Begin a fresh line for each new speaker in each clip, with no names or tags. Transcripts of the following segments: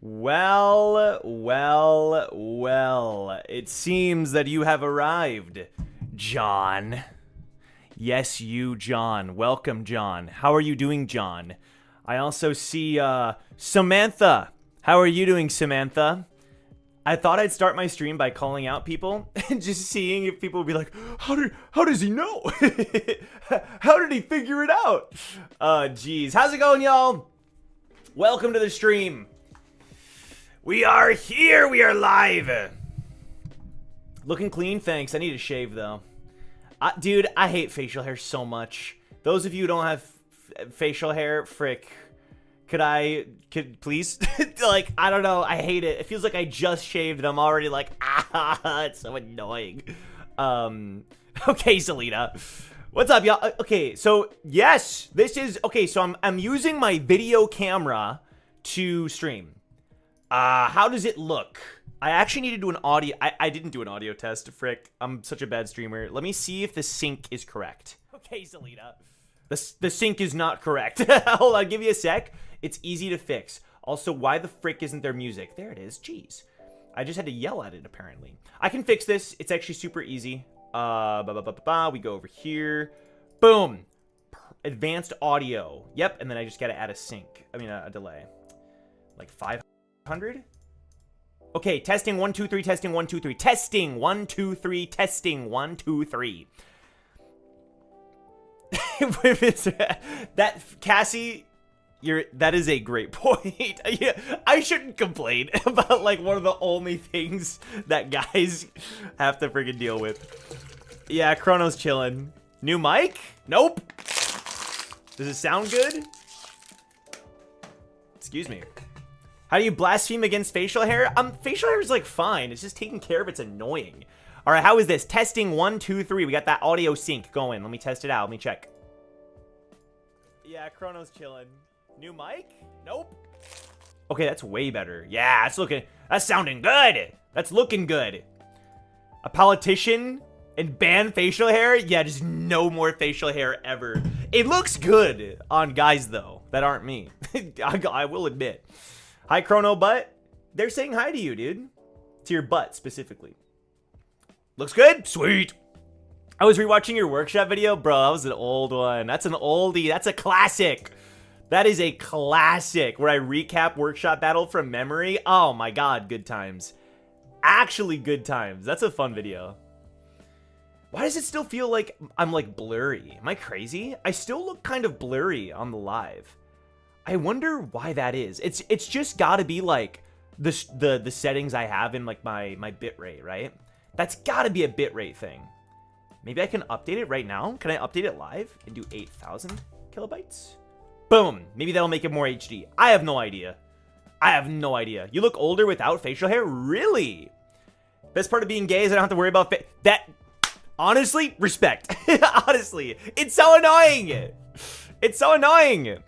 Well. It seems that you have arrived, John. Yes, you, John. Welcome, John. How are you doing, John? I also see, Samantha. How are you doing, Samantha? I thought I'd start my stream by calling out people and just seeing if people would be like, how does he know? How did he figure it out? Geez. How's it going, y'all? Welcome to the stream. We are here. We are live. Looking clean, thanks. I need to shave, though. Dude, I hate facial hair so much. Those of you who don't have facial hair, frick. Could please? Like, I don't know. I hate it. It feels like I just shaved and I'm already like, it's so annoying. Okay, Selena. What's up, y'all? Okay, so, yes, this is, okay, so I'm using my video camera to stream. How does it look? I actually need to do an audio. I didn't do an audio test, frick. I'm such a bad streamer. Let me see if the sync is correct. Okay, Selena. The sync is not correct. Hold on, give you a sec. It's easy to fix. Also, why the frick isn't there music? There it is. Jeez. I just had to yell at it, apparently. I can fix this. It's actually super easy. We go over here. Boom. Advanced audio. Yep, and then I just gotta add a sync. I mean, a delay. Like 500? Okay, testing 1 2 3, testing 1 2 3. Testing 1 2 3, testing 1 2 3. That, Cassie, that is a great point. Yeah, I shouldn't complain about like one of the only things that guys have to freaking deal with. Yeah, Chrono's chilling. New mic? Nope. Does it sound good? Excuse me. How do you blaspheme against facial hair? Facial hair is like fine. It's just taking care of it's annoying. All right, how is this? Testing 1 2 3. We got that audio sync going. Let me test it out. Let me check. Yeah, Chrono's chilling. New mic? Nope. Okay, that's way better. Yeah, that's sounding good. That's looking good. A politician and ban facial hair? Yeah, just no more facial hair ever. It looks good on guys, though, that aren't me. I will admit. Hi, Chrono Butt. They're saying hi to you, dude. To your butt, specifically. Looks good? Sweet. I was rewatching your workshop video. Bro, that was an old one. That's an oldie. That's a classic. That is a classic where I recap workshop battle from memory. Oh my god, good times. Actually good times. That's a fun video. Why does it still feel like I'm like blurry? Am I crazy? I still look kind of blurry on the live. I wonder why that is. It's just gotta be like the settings I have in like my bitrate, right? That's gotta be a bitrate thing. Maybe I can update it right now. Can I update it live and do 8,000 kilobytes? Boom. Maybe that'll make it more HD. I have no idea. You look older without facial hair? Really? Best part of being gay is I don't have to worry about that. Honestly, respect. Honestly, it's so annoying. It's so annoying.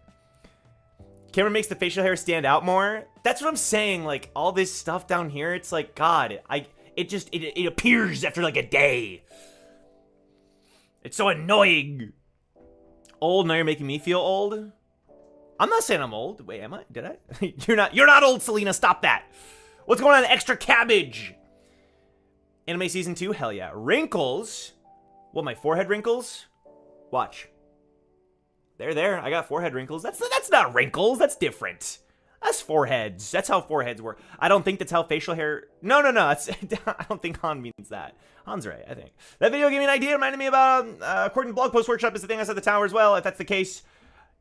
Camera makes the facial hair stand out more. That's what I'm saying. Like all this stuff down here, it's like, God, it appears after like a day. It's so annoying. Old, now you're making me feel old. I'm not saying I'm old. Wait, am I? Did I? You're not old, Selena. Stop that. What's going on? Extra cabbage. Anime season 2? Hell yeah. Wrinkles? What, my forehead wrinkles? Watch. There. I got forehead wrinkles. That's not wrinkles. That's different. That's foreheads. That's how foreheads work. I don't think that's how facial hair... No. I don't think Han means that. Han's right, I think. That video gave me an idea. Reminded me about, according to blog post, workshop is the thing outside the tower as well. If that's the case,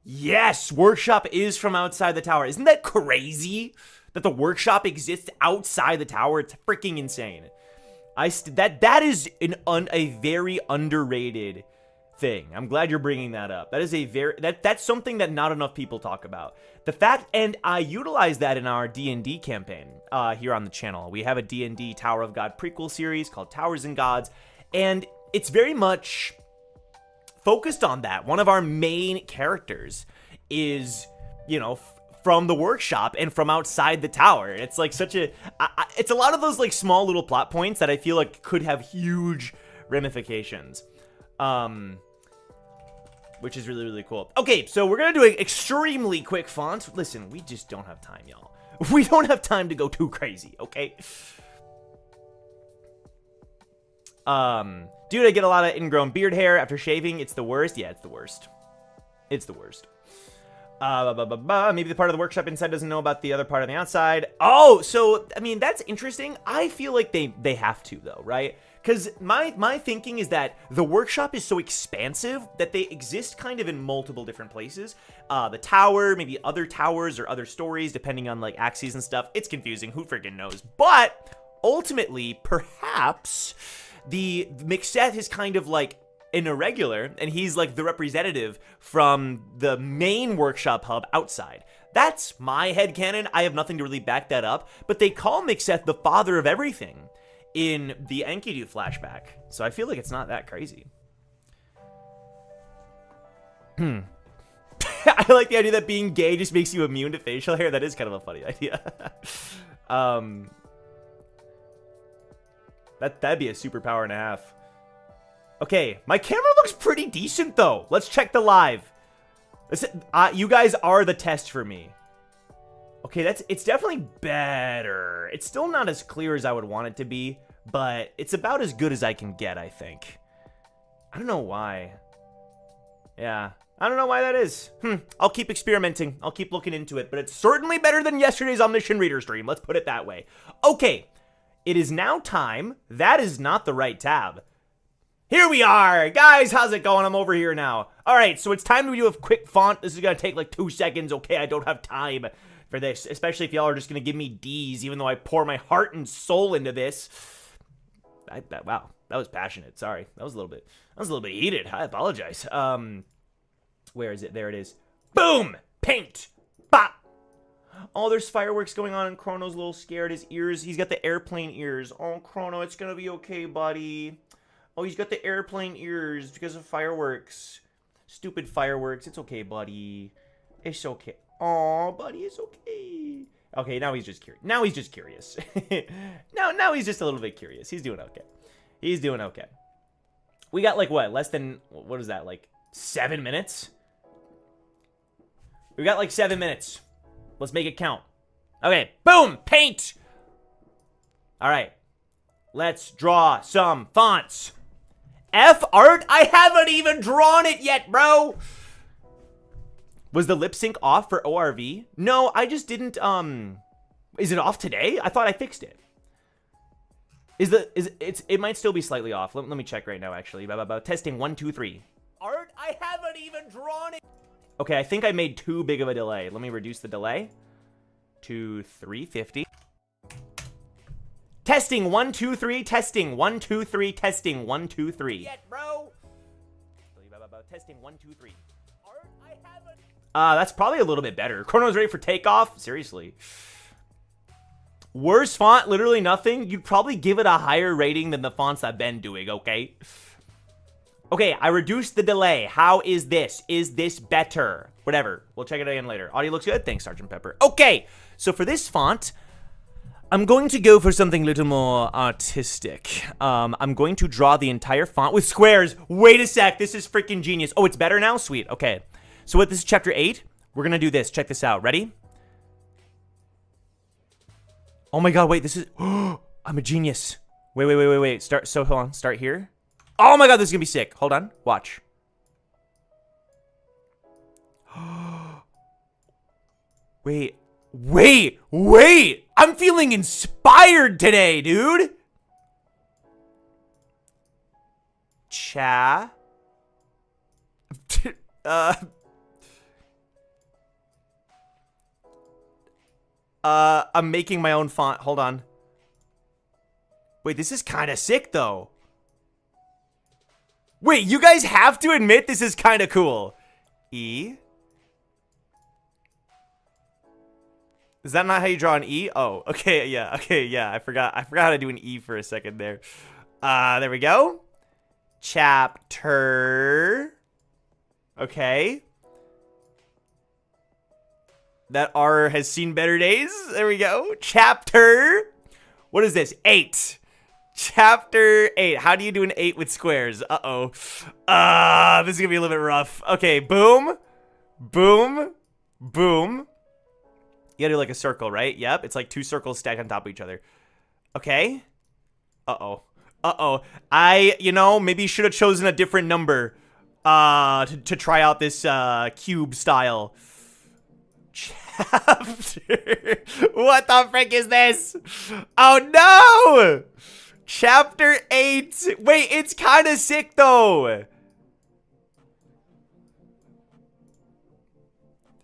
yes, workshop is from outside the tower. Isn't that crazy that the workshop exists outside the tower? It's freaking insane. That is a very underrated thing. I'm glad you're bringing that up. That is that's something that not enough people talk about. The fact, and I utilize that in our D&D campaign here on the channel. We have a D&D Tower of God prequel series called Towers and Gods, and it's very much focused on that. One of our main characters is, from the workshop and from outside the tower. It's like it's a lot of those like small little plot points that I feel like could have huge ramifications. Which is really, really cool. Okay, so we're gonna do an extremely quick font. Listen, we just don't have time, y'all. We don't have time to go too crazy, okay? Dude, I get a lot of ingrown beard hair after shaving. It's the worst. Yeah, it's the worst. It's the worst. Maybe the part of the workshop inside doesn't know about the other part on the outside. Oh, so, I mean, that's interesting. I feel like they have to, though, right? Because my thinking is that the workshop is so expansive that they exist kind of in multiple different places. The tower, maybe other towers or other stories, depending on, like, axes and stuff. It's confusing. Who freaking knows? But, ultimately, perhaps, the Mixeth is kind of, like, an irregular, and he's like the representative from the main workshop hub outside. That's my headcanon. I have nothing to really back that up, but they call Mixeth the father of everything in the Enkidu flashback, so I feel like it's not that crazy. I like the idea that being gay just makes you immune to facial hair. That is kind of a funny idea. That'd be a superpower and a half. Okay, my camera looks pretty decent, though. Let's check the live. You guys are the test for me. Okay, it's definitely better. It's still not as clear as I would want it to be, but it's about as good as I can get, I think. I don't know why. Yeah, I don't know why that is. I'll keep experimenting. I'll keep looking into it, but it's certainly better than yesterday's Omniscient Reader stream. Let's put it that way. Okay, it is now time. That is not the right tab. Here we are. Guys, how's it going? I'm over here now. All right, so it's time to do a quick font. This is going to take like 2 seconds. Okay, I don't have time for this, especially if y'all are just going to give me D's, even though I pour my heart and soul into this. Wow, that was passionate. Sorry. That was a little bit heated. I apologize. Where is it? There it is. Boom! Paint! Bop! Oh, there's fireworks going on, and Chrono's a little scared. His ears, he's got the airplane ears. Oh, Chrono, it's going to be okay, buddy. Oh, he's got the airplane ears because of fireworks. Stupid fireworks. It's okay, buddy. It's okay. Oh, buddy, it's okay. Okay, now he's just curious. Now he's just curious. now he's just a little bit curious. He's doing okay. He's doing okay. We got like what? Less than, what is that? Like 7 minutes? We got like 7 minutes. Let's make it count. Okay, boom, paint. All right. Let's draw some fonts. F art? I haven't even drawn it yet, bro. Was the lip sync off for ORV? No, I just didn't, is it off today? I thought I fixed it. It might still be slightly off. Let me check right now, actually. Testing 1, 2, 3. Art? I haven't even drawn it. Okay, I think I made too big of a delay. Let me reduce the delay to 350. Testing 1, 2, 3. Testing 1, 2, 3. Testing 1, 2, 3. Yet, bro. Testing 1, 2, 3. Art, I haven't. That's probably a little bit better. Chrono's ready for takeoff. Seriously. Worst font, literally nothing. You'd probably give it a higher rating than the fonts I've been doing. Okay. Okay, I reduced the delay. How is this? Is this better? Whatever. We'll check it again later. Audio looks good. Thanks, Sergeant Pepper. Okay, so for this font, I'm going to go for something a little more artistic. I'm going to draw the entire font with squares. Wait a sec. This is freaking genius. Oh, it's better now? Sweet. Okay. So what, this is chapter 8. We're going to do this. Check this out. Ready? Oh my god, wait. This is... I'm a genius. Wait. Hold on. Start here. Oh my god, this is going to be sick. Hold on. Watch. Wait. I'm feeling inspired today, dude. I'm making my own font. Hold on. Wait, this is kind of sick, though. Wait, you guys have to admit this is kind of cool. E. Is that not how you draw an E? Oh, okay, yeah. I forgot how to do an E for a second there. There we go. Chapter. Okay. That R has seen better days. There we go. Chapter. What is this? 8. Chapter 8. How do you do an 8 with squares? Uh-oh. This is gonna be a little bit rough. Okay, boom. You gotta do like a circle, right? Yep, it's like 2 circles stacked on top of each other. Okay. Uh-oh. Uh-oh. Maybe should have chosen a different number to try out this cube style. Chapter. What the frick is this? Oh no! Chapter 8. Wait, it's kind of sick though.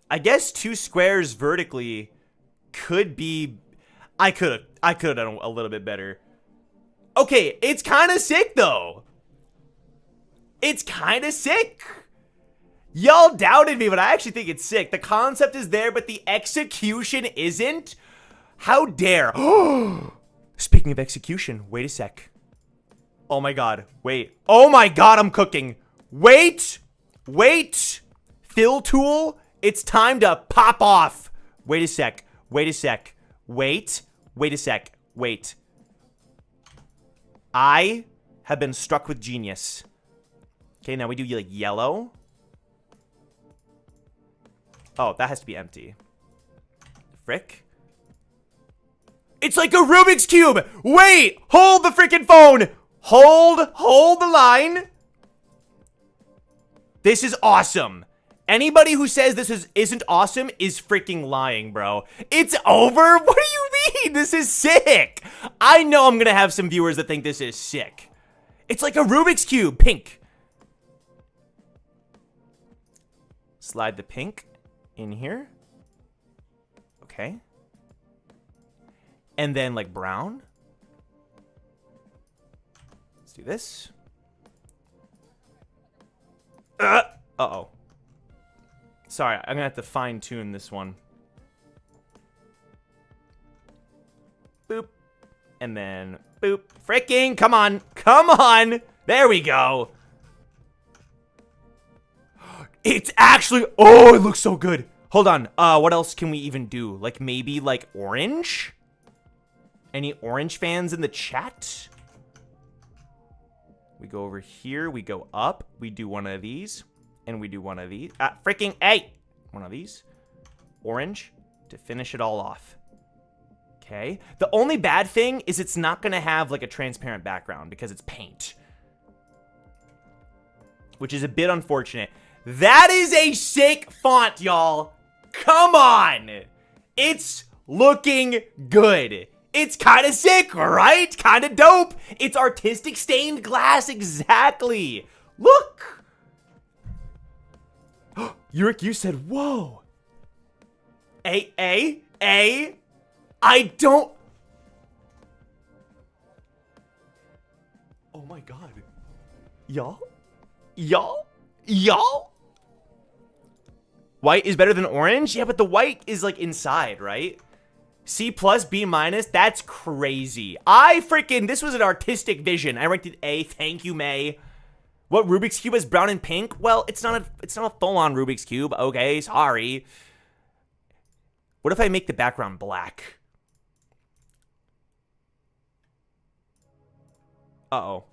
I guess 2 squares vertically could be. I could have done a little bit better. Okay, it's kind of sick though. It's kind of sick. Y'all doubted me, but I actually think it's sick. The concept is there, but the execution isn't. How dare? Speaking of execution, wait a sec. Oh my god, wait. Oh my god, I'm cooking. Wait. Fill tool. It's time to pop off. Wait a sec. Wait a sec. Wait a sec. Wait. I have been struck with genius. Okay, now we do like yellow. Oh, that has to be empty. Frick. It's like a Rubik's Cube. Wait, hold the freaking phone. Hold the line. This is awesome. Anybody who says this isn't awesome is freaking lying, bro. It's over? What do you mean? This is sick. I know I'm gonna have some viewers that think this is sick. It's like a Rubik's Cube, pink. Slide the pink in here. Okay. And then like brown. Let's do this. Uh-oh. Sorry, I'm gonna have to fine tune this one. Boop. And then boop. Freaking, come on. Come on. There we go. It's actually, oh, it looks so good. Hold on. What else can we even do? Like maybe like orange? Any orange fans in the chat? We go over here, we go up, we do one of these, and we do one of these. Freaking hey! One of these. Orange to finish it all off. Okay. The only bad thing is it's not gonna have like a transparent background because it's paint. Which is a bit unfortunate. That is a sick font, y'all. Come on. It's looking good. It's kind of sick, right? Kind of dope. It's artistic stained glass, exactly. Look. Urek, you said, whoa. I don't. Oh my god. Y'all? White is better than orange? Yeah, but the white is like inside, right? C+, B-, that's crazy. This was an artistic vision. I ranked it A, thank you, May. What Rubik's Cube is brown and pink? Well, it's not a full-on Rubik's Cube, okay, sorry. What if I make the background black? Uh-oh.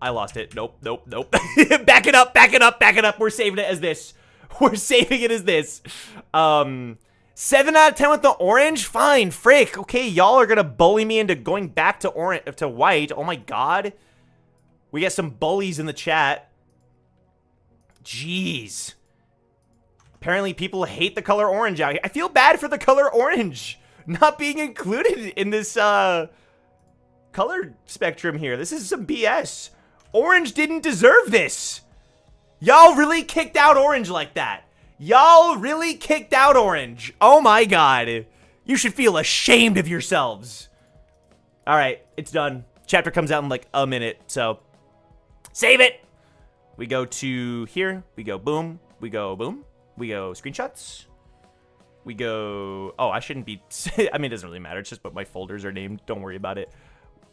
I lost it. Nope. Back it up. We're saving it as this. 7 out of 10 with the orange? Fine, frick. Okay, y'all are gonna bully me into going back to white. Oh my god. We got some bullies in the chat. Jeez. Apparently people hate the color orange out here. I feel bad for the color orange not being included in this color spectrum here. This is some BS. Orange didn't deserve this. Y'all really kicked out orange like that. Y'all really kicked out orange. Oh my god. You should feel ashamed of yourselves. Alright, it's done. Chapter comes out in like a minute, so save it. We go to here. We go boom. We go boom. We go screenshots. We go... Oh, I shouldn't be... I mean, it doesn't really matter. It's just what my folders are named. Don't worry about it.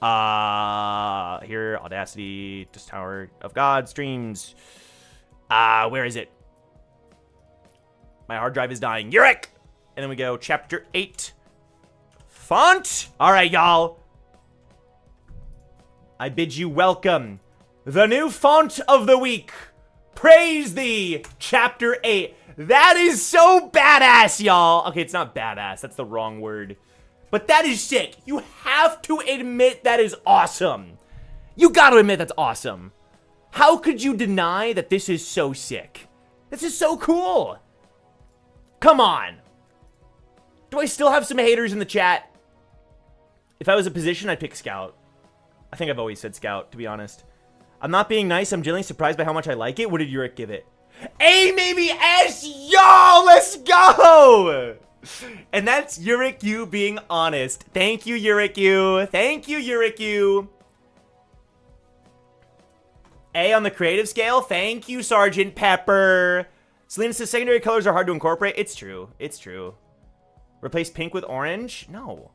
Here, Audacity, just Tower of God, streams. Where is it? My hard drive is dying. Urek! And then we go chapter 8. Font! Alright, y'all. I bid you welcome. The new font of the week. Praise thee, chapter 8. That is so badass, y'all. Okay, it's not badass. That's the wrong word. But that is sick. You have to admit that is awesome. You gotta admit that's awesome. How could you deny that this is so sick? This is so cool. Come on. Do I still have some haters in the chat? If I was a position, I'd pick Scout. I think I've always said Scout, to be honest. I'm not being nice. I'm genuinely surprised by how much I like it. What did Urek give it? A, maybe S. Yo, let's go. And that's Urek U being honest. Thank you, Urek U. Thank you, Urek U. A on the creative scale. Thank you, Sergeant Pepper. Selena says secondary colors are hard to incorporate. It's true. It's true. Replace pink with orange? No.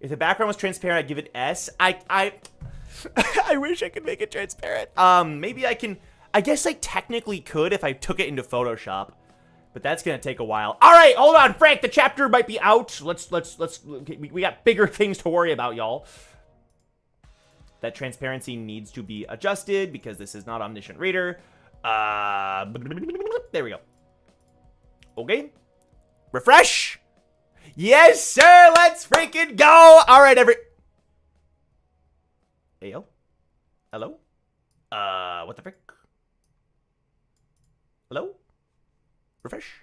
If the background was transparent, I'd give it S. I wish I could make it transparent. Maybe I can. I guess I technically could if I took it into Photoshop, but that's gonna take a while. All right, hold on, Frank. The chapter might be out. We got bigger things to worry about, y'all. That transparency needs to be adjusted because this is not Omniscient Reader. There we go. Okay. Refresh. Yes, sir. Let's freaking go. All right, Ayo. Hello? What the frick? Hello? Refresh.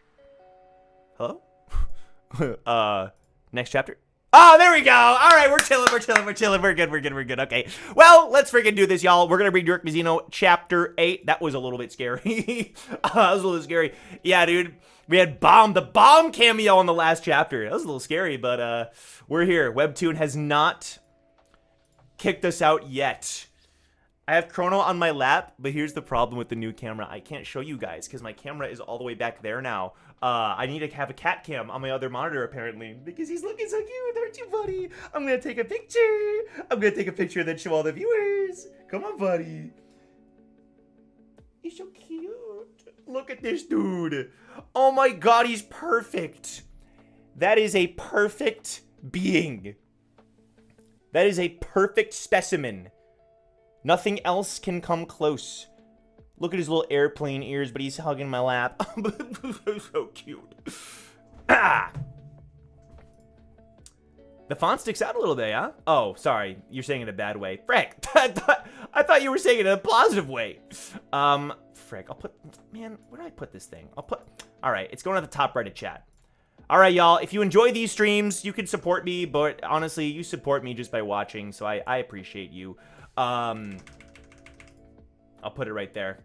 Hello? Next chapter. Oh, there we go. All right, we're chilling. We're good. Okay. Well, let's freaking do this, y'all. We're going to read Urek Mazino chapter 8. That was a little bit scary. That was a little scary. Yeah, dude. We had the bomb cameo in the last chapter. That was a little scary, but we're here. Webtoon has not kicked us out yet. I have Chrono on my lap, but here's the problem with the new camera. I can't show you guys because my camera is all the way back there now. I need to have a cat cam on my other monitor, apparently, because he's looking so cute, aren't you, buddy? I'm going to take a picture. I'm going to take a picture and then show all the viewers. Come on, buddy. He's so cute. Look at this dude. Oh, my God, he's perfect. That is a perfect being. That is a perfect specimen. Nothing else can come close. Look at his little airplane ears, but he's hugging my lap. So cute. Ah! The font sticks out a little bit, huh? Oh, sorry. You're saying it in a bad way. Frick. I thought you were saying it in a positive way. Frick. Man, where did I put this thing? All right. It's going at the top right of chat. All right, y'all. If you enjoy these streams, you can support me, but honestly, you support me just by watching, so I appreciate you. I'll put it right there.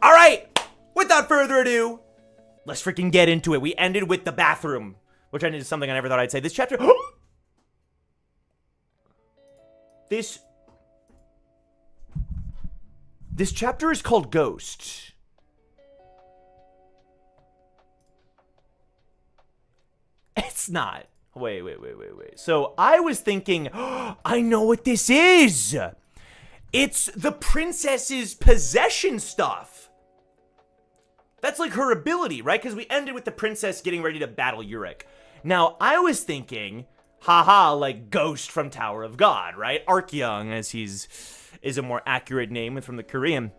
All right, without further ado, let's freaking get into it. We ended with the bathroom, which is something I never thought I'd say. This chapter, this chapter is called Ghost. It's not. Wait. So I was thinking, I know what this is. It's the princess's possession stuff. That's like her ability, right? Because we ended with the princess getting ready to battle Urek. Now, I was thinking, haha, like Ghost from Tower of God, right? Arkyung, as is a more accurate name from the Korean.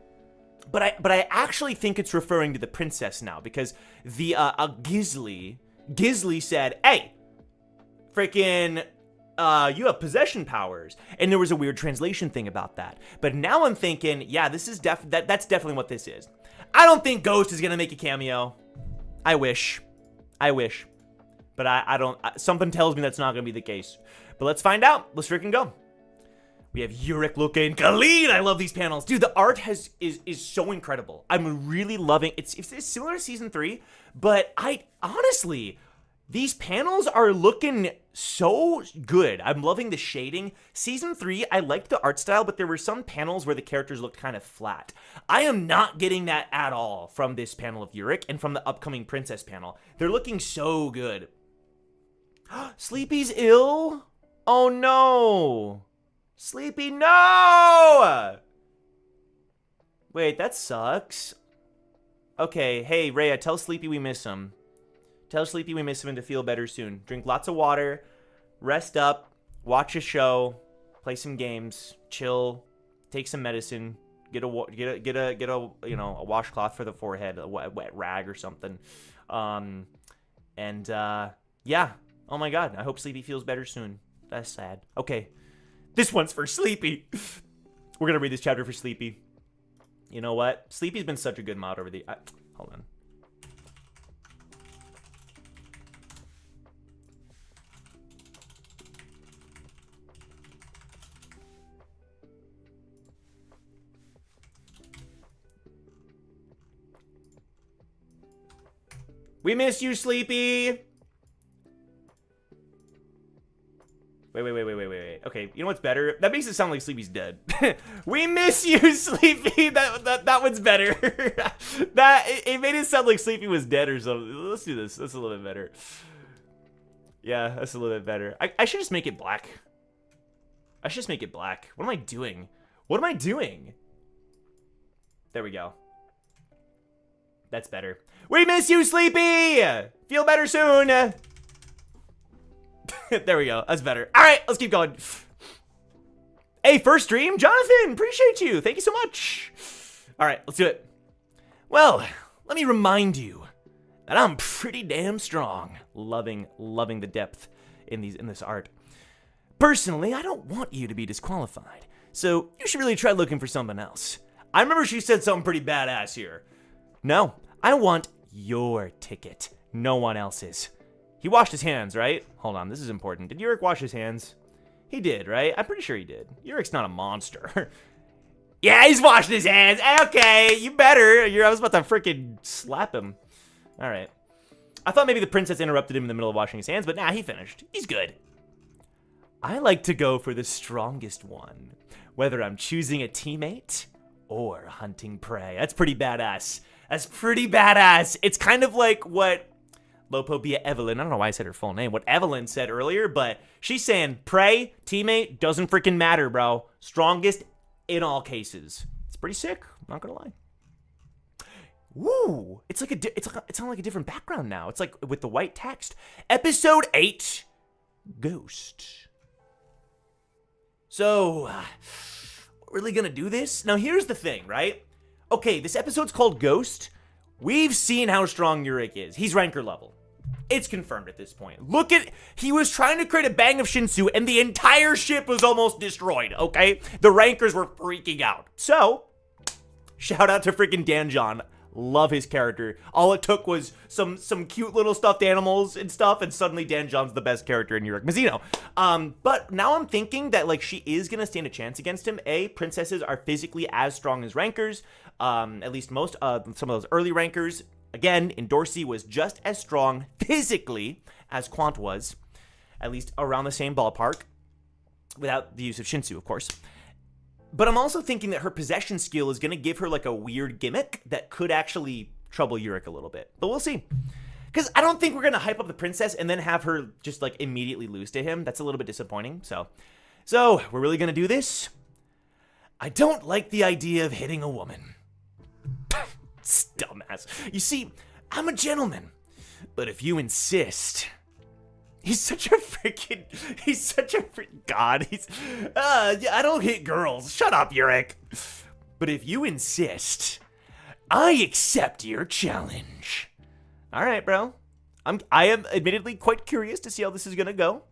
But I actually think it's referring to the princess now, because the Gisli said, hey, freaking, you have possession powers. And there was a weird translation thing about that. But now I'm thinking, yeah, this is that's definitely what this is. I don't think Ghost is gonna make a cameo. I wish. But I don't, something tells me that's not gonna be the case. But let's find out. Let's freaking go. We have Urek looking clean. I love these panels. Dude, the art is so incredible. I'm really loving it's similar to season 3, but honestly, these panels are looking so good. I'm loving the shading. Season 3, I liked the art style, but there were some panels where the characters looked kind of flat. I am not getting that at all from this panel of Urek and from the upcoming princess panel. They're looking so good. Sleepy's ill? Oh no. Sleepy, no! Wait, that sucks. Okay, hey, Rhea, tell Sleepy we miss him. Tell Sleepy we miss him and to feel better soon. Drink lots of water, rest up, watch a show, play some games, chill, take some medicine, Get a you know, a washcloth for the forehead, a wet rag or something. Yeah. Oh my god. I hope Sleepy feels better soon. That's sad. Okay. This one's for Sleepy. We're gonna read this chapter for Sleepy. You know what? Sleepy's been such a good mod over the... hold on. We miss you, Sleepy! Wait. Okay, you know what's better? That makes it sound like Sleepy's dead. We miss you, Sleepy! That one's better. It made it sound like Sleepy was dead or something. Let's do this. That's a little bit better. Yeah, that's a little bit better. I should just make it black. I should just make it black. What am I doing? What am I doing? There we go. That's better. We miss you, Sleepy! Feel better soon! There we go. That's better. All right, let's keep going. Hey, first stream, Jonathan. Appreciate you. Thank you so much. All right, let's do it. Well, let me remind you that I'm pretty damn strong. Loving the depth in this art. Personally, I don't want you to be disqualified, so you should really try looking for something else. I remember she said something pretty badass here. No, I want your ticket, no one else's. He washed his hands, right? Hold on, this is important. Did Urek wash his hands? He did, right? I'm pretty sure he did. Urek's not a monster. Yeah, he's washing his hands. Okay, you better. I was about to freaking slap him. All right. I thought maybe the princess interrupted him in the middle of washing his hands, but nah, he finished. He's good. I like to go for the strongest one, whether I'm choosing a teammate or hunting prey. That's pretty badass. That's pretty badass. It's kind of like what Lopobia Evelyn, I don't know why I said her full name, what Evelyn said earlier, but she's saying prey, teammate, doesn't freaking matter, bro. Strongest in all cases. It's pretty sick, not gonna lie. Woo! It's on like a different background now. It's like with the white text. Episode 8, Ghost. So, really gonna do this? Now here's the thing, right? Okay, this episode's called Ghost. We've seen how strong Urek is. He's ranker level. It's confirmed at this point. Look at, he was trying to create a bang of Shinsu and the entire ship was almost destroyed, okay? The rankers were freaking out. So, shout out to freaking Danjon. Love his character. All it took was some cute little stuffed animals and stuff, and suddenly Danjon's the best character in Urek Mazino. But now I'm thinking that like she is gonna stand a chance against him. Princesses are physically as strong as rankers. At least most some of those early rankers. Again, Dorsey was just as strong physically as Quant was, at least around the same ballpark, without the use of Shinsu, of course. But I'm also thinking that her possession skill is going to give her like a weird gimmick that could actually trouble Urek a little bit. But we'll see. Because I don't think we're going to hype up the princess and then have her just like immediately lose to him. That's a little bit disappointing. So we're really going to do this? I don't like the idea of hitting a woman. Dumbass. You see, I'm a gentleman. But if you insist... He's such a god. I don't hit girls. Shut up, Urek. But if you insist, I accept your challenge. All right, bro. I am admittedly quite curious to see how this is gonna go.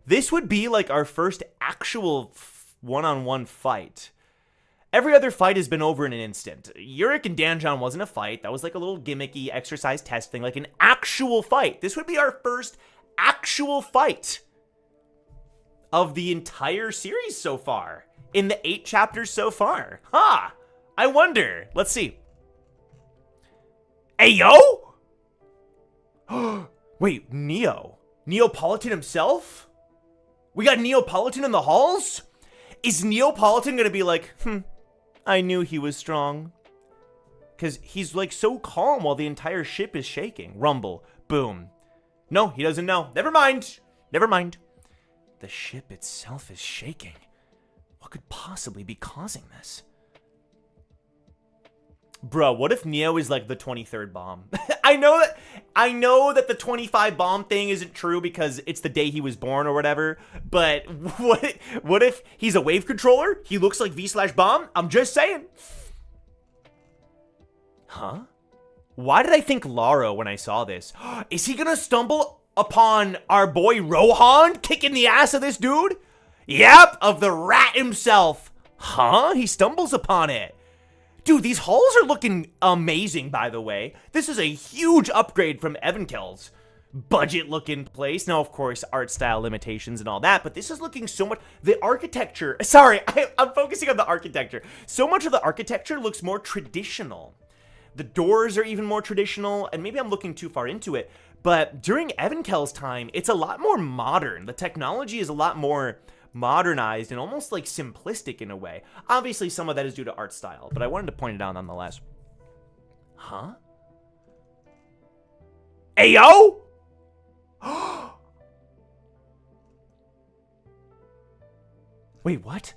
This would be like our first actual one-on-one fight. Every other fight has been over in an instant. Urek and Danjon wasn't a fight. That was like a little gimmicky exercise test thing, like an actual fight. This would be our first actual fight of the entire series so far, in the 8 chapters so far. Huh. I wonder. Let's see. Hey, yo! Wait, Neo. Neapolitan himself? We got Neapolitan in the halls? Is Neapolitan gonna be like, I knew he was strong. Because he's like so calm while the entire ship is shaking. Rumble. Boom. No, he doesn't know. Never mind. Never mind. The ship itself is shaking. What could possibly be causing this? Bro, what if Neo is like the 23rd bomb? I know that the 25 bomb thing isn't true because it's the day he was born or whatever, but what if he's a wave controller? He looks like V/bomb? I'm just saying. Huh? Why did I think Laro when I saw this? Is he gonna stumble upon our boy Rohan kicking the ass of this dude? Yep, of the rat himself. Huh? He stumbles upon it. Dude, these halls are looking amazing, by the way. This is a huge upgrade from Evenkel's budget-looking place. Now, of course, art style limitations and all that, but this is looking so much... The architecture... Sorry, I'm focusing on the architecture. So much of the architecture looks more traditional. The doors are even more traditional, and maybe I'm looking too far into it, but during Evenkel's time, it's a lot more modern. The technology is a lot more modernized and almost like simplistic in a way. Obviously, some of that is due to art style, but I wanted to point it out nonetheless. Huh? Ayo! Wait, what?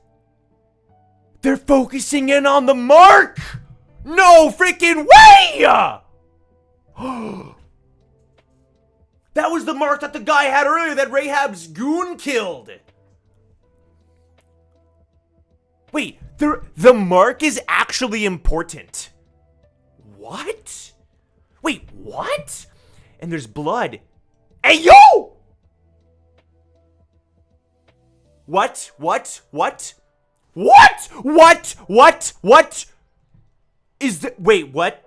They're focusing in on the mark! No freaking way! That was the mark that the guy had earlier that Rahab's goon killed. Wait, the mark is actually important. What? Wait, what? And there's blood. Hey, yo! What? Is that... Wait, what?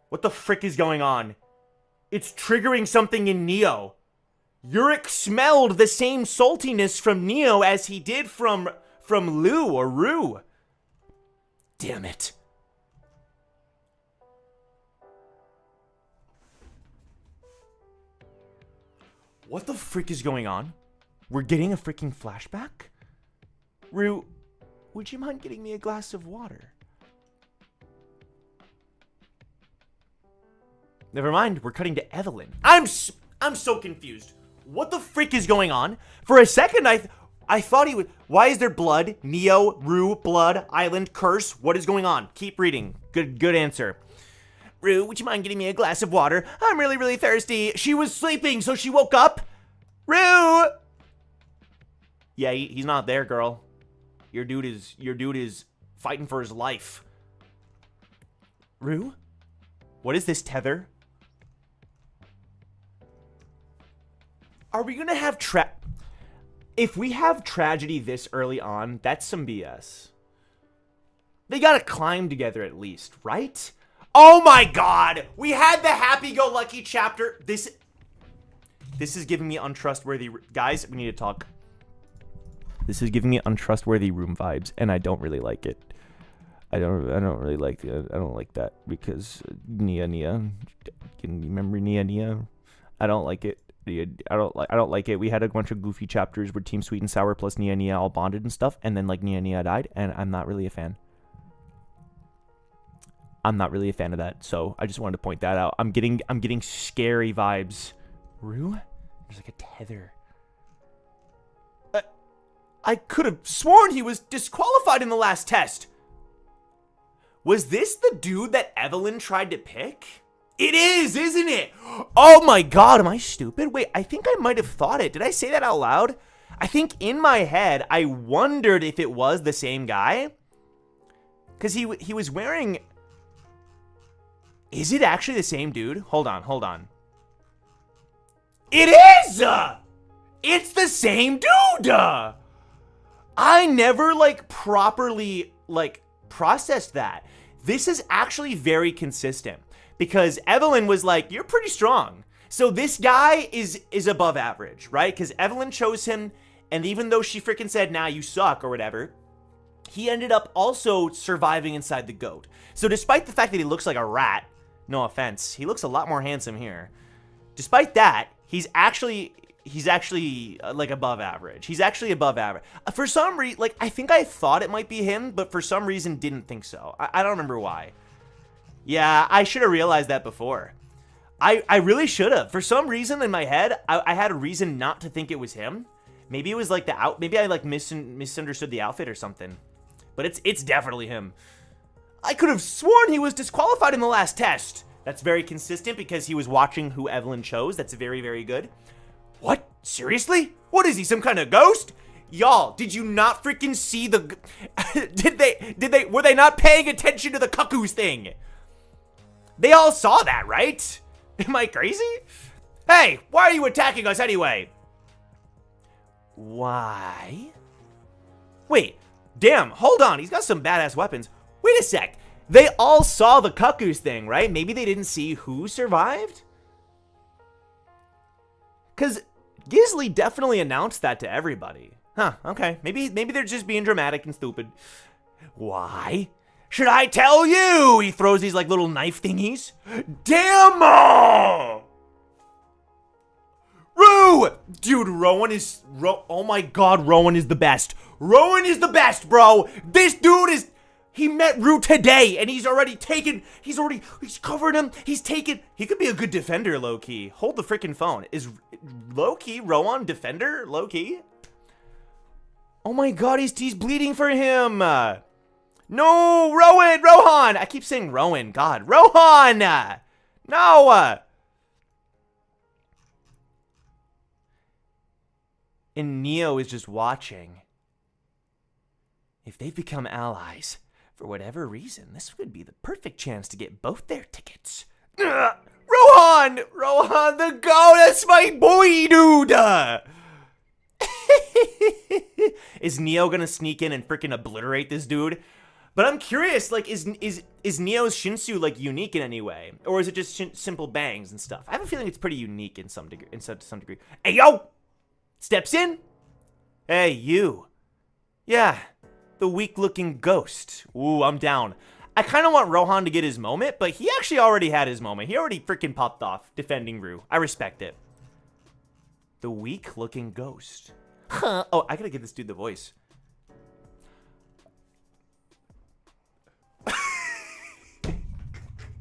What the frick is going on? It's triggering something in Neo. Urek smelled the same saltiness from Neo as he did from Lu or Rue. Damn it. What the frick is going on? We're getting a freaking flashback? Rue, would you mind getting me a glass of water? Never mind, we're cutting to Evelyn. I'm so confused. What the frick is going on? For a second, I thought he would... Why is there blood? Neo, Rue, blood, island, curse. What is going on? Keep reading. Good answer. Rue, would you mind getting me a glass of water? I'm really, really thirsty. She was sleeping, so she woke up. Rue! Yeah, he's not there, girl. Your dude is fighting for his life. Rue? What is this tether? Are we gonna have If we have tragedy this early on, that's some BS. They gotta climb together at least, right? Oh my god! We had the happy-go-lucky chapter. This is giving me untrustworthy... Guys, we need to talk. This is giving me untrustworthy room vibes, and I don't really like it. I don't really like it. I don't like that because Nia. Can you remember Nia? I don't like it. I don't like it. We had a bunch of goofy chapters where Team Sweet and Sour plus Nia all bonded and stuff, and then like Nia died, and I'm not really a fan. I'm not really a fan of that, so I just wanted to point that out. I'm getting scary vibes. Rue? There's like a tether. I could have sworn he was disqualified in the last test. Was this the dude that Evelyn tried to pick? It is, isn't it? Oh my god, am I stupid? Wait, I think I might have thought it. Did I say that out loud? I think in my head, I wondered if it was the same guy. Because he was wearing... Is it actually the same dude? Hold on. It is! It's the same dude! I never, like, properly, like, processed that. This is actually very consistent. Because Evelyn was like, you're pretty strong. So this guy is above average, right? Because Evelyn chose him, and even though she freaking said, nah, you suck, or whatever, he ended up also surviving inside the goat. So despite the fact that he looks like a rat, no offense, he looks a lot more handsome here. Despite that, he's actually like above average. He's actually above average. For some reason, like, I think I thought it might be him, but for some reason didn't think so. I don't remember why. Yeah, I should have realized that before. I really should have. For some reason in my head, I had a reason not to think it was him. Maybe it was like maybe I like misunderstood the outfit or something. But it's definitely him. I could have sworn he was disqualified in the last test. That's very consistent because he was watching who Evelyn chose. That's very, very good. What? Seriously? What is he, some kind of ghost? Y'all, did you not freaking see the... were they not paying attention to the cuckoos thing? They all saw that, right? Am I crazy? Hey, why are you attacking us anyway? Why? Wait, damn, hold on. He's got some badass weapons. Wait a sec. They all saw the cuckoos thing, right? Maybe they didn't see who survived? Because Gisley definitely announced that to everybody. Huh, okay. Maybe they're just being dramatic and stupid. Why? Should I tell you? He throws these like little knife thingies. Damn! Rue! Dude, Rowan is... oh my god, Rowan is the best. Rowan is the best, bro. This dude is... He met Rue today, and he's already taken... He's covered him. He's taken... He could be a good defender, low-key. Hold the freaking phone. Is low-key Rowan defender, low-key? Oh my god, he's bleeding for him. No, Rohan. I keep saying Rowan. God, Rohan. No. And Neo is just watching. If they've become allies, for whatever reason, this would be the perfect chance to get both their tickets. Rohan the goat. That's my boy, dude. Is Neo gonna sneak in and freaking obliterate this dude? But I'm curious, like, is Neo's Shinsu like unique in any way, or is it just simple bangs and stuff? I have a feeling it's pretty unique in some degree. Hey yo, steps in. Hey you. Yeah, the weak-looking ghost. Ooh, I'm down. I kind of want Rohan to get his moment, but he actually already had his moment. He already freaking popped off defending Rue. I respect it. The weak-looking ghost. Huh. Oh, I gotta give this dude the voice.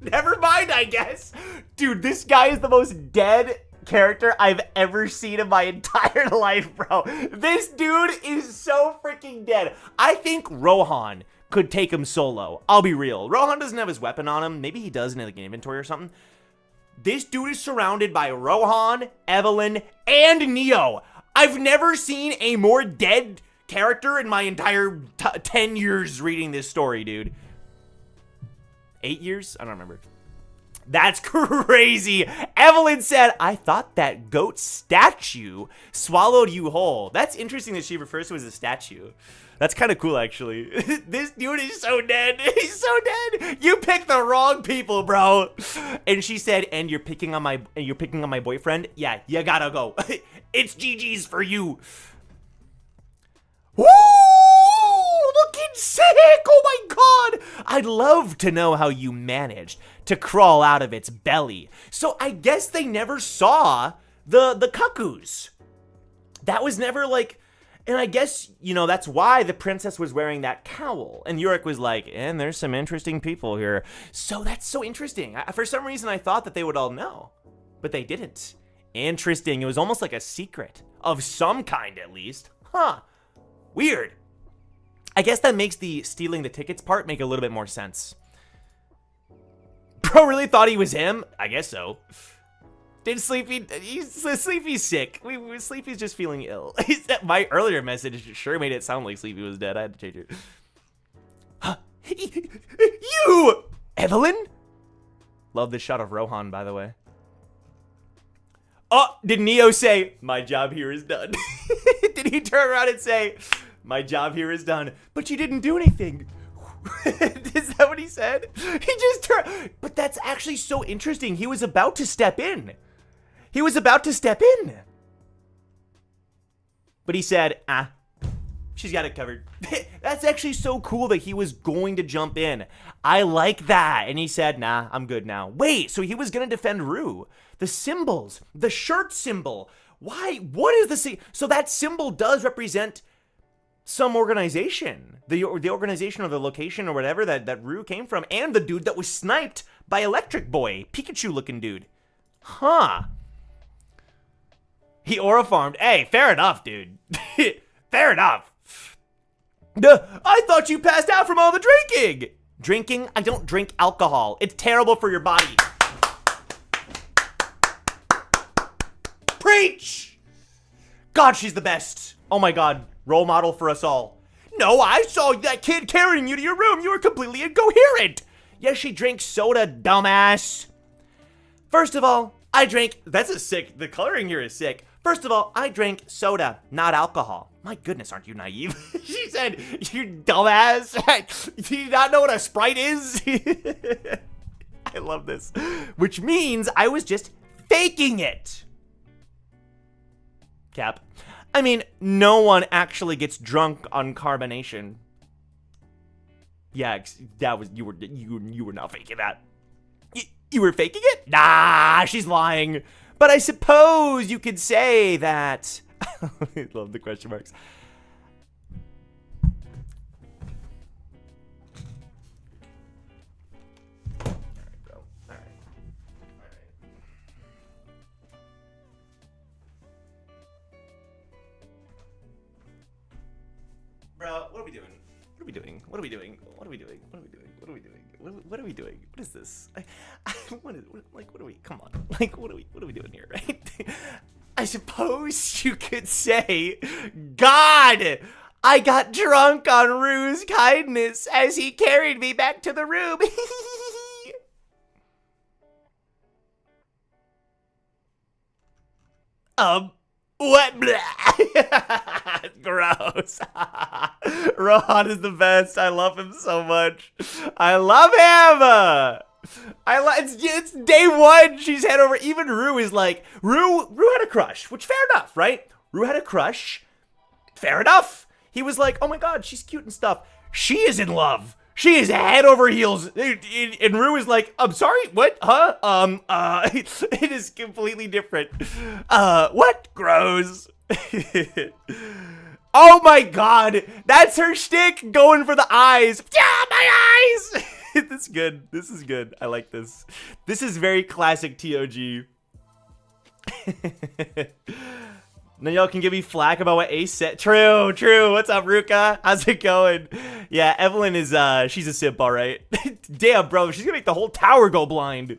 Never mind, I guess. Dude, this guy is the most dead character I've ever seen in my entire life, bro. This dude is so freaking dead. I think Rohan could take him solo. I'll be real. Rohan doesn't have his weapon on him. Maybe he does in the inventory or something. This dude is surrounded by Rohan, Evelyn, and Neo. I've never seen a more dead character in my entire 10 years reading this story, dude. 8 years? I don't remember. That's crazy. Evelyn said, I thought that goat statue swallowed you whole. That's interesting that she refers to it as a statue. That's kind of cool, actually. This dude is so dead. He's so dead. You picked the wrong people, bro. And she said, and you're picking on my boyfriend? Yeah, you gotta go. It's GG's for you. Woo! Looking sick! Oh my god! I'd love to know how you managed to crawl out of its belly. So I guess they never saw the cuckoos. That was never like... And I guess, you know, that's why the princess was wearing that cowl. And Urek was like, and there's some interesting people here. So that's so interesting. For some reason, I thought that they would all know. But they didn't. Interesting. It was almost like a secret. Of some kind, at least. Huh. Weird. I guess that makes the stealing the tickets part make a little bit more sense. Bro really thought he was him? I guess so. Did Sleepy... Sleepy's sick. Sleepy's just feeling ill. My earlier message sure made it sound like Sleepy was dead. I had to change it. Huh? You! Evelyn? Love this shot of Rohan, by the way. Oh, did Neo say, my job here is done? Did he turn around and say, my job here is done, but you didn't do anything? Is that what he said? He just turned... But that's actually so interesting. He was about to step in. He was about to step in. But he said, she's got it covered. That's actually so cool that he was going to jump in. I like that. And he said, nah, I'm good now. Wait, so he was going to defend Rue. The symbols, the shirt symbol. Why? What is the... So that symbol does represent some organization. The organization or the location or whatever that Rue came from. And the dude that was sniped by Electric Boy. Pikachu looking dude. Huh. He aura farmed. Hey, fair enough, dude. Fair enough. I thought you passed out from all the drinking. Drinking? I don't drink alcohol. It's terrible for your body. Preach! God, she's the best. Oh my God, role model for us all. No, I saw that kid carrying you to your room. You were completely incoherent. Yes, she drinks soda, dumbass. First of all, I drank, the coloring here is sick. First of all, I drank soda, not alcohol. My goodness, aren't you naive? She said, you dumbass. Do you not know what a Sprite is? I love this. Which means I was just faking it. Cap. I mean, no one actually gets drunk on carbonation. Yeah, that was, you were not faking that. You were faking it? Nah, she's lying. But I suppose you could say that. I love the question marks. All right, bro. All right. Bro, what are we doing? What are we doing? What are we doing? What are we doing? What are we doing? What are we doing? What are we doing? What is this? What are we? Come on. Like, what are we doing here, right? I suppose you could say, God, I got drunk on Rue's kindness as he carried me back to the room. What? Gross. Rohan is the best. I love him so much. I love him. It's day one. She's head over. Even Rue is like, Rue had a crush, which fair enough, right? Rue had a crush. Fair enough. He was like, oh my God, she's cute and stuff. She is in love. She is head over heels. And Rue is like, I'm sorry, what? Huh? It is completely different. What? Gross. Oh my God. That's her shtick, going for the eyes. Yeah, my eyes. This is good. This is good. I like this. This is very classic TOG. Then y'all can give me flack about what Ace said. True. What's up, Ruka? How's it going? Yeah, Evelyn is, she's a simp, all right. Damn, bro. She's gonna make the whole tower go blind.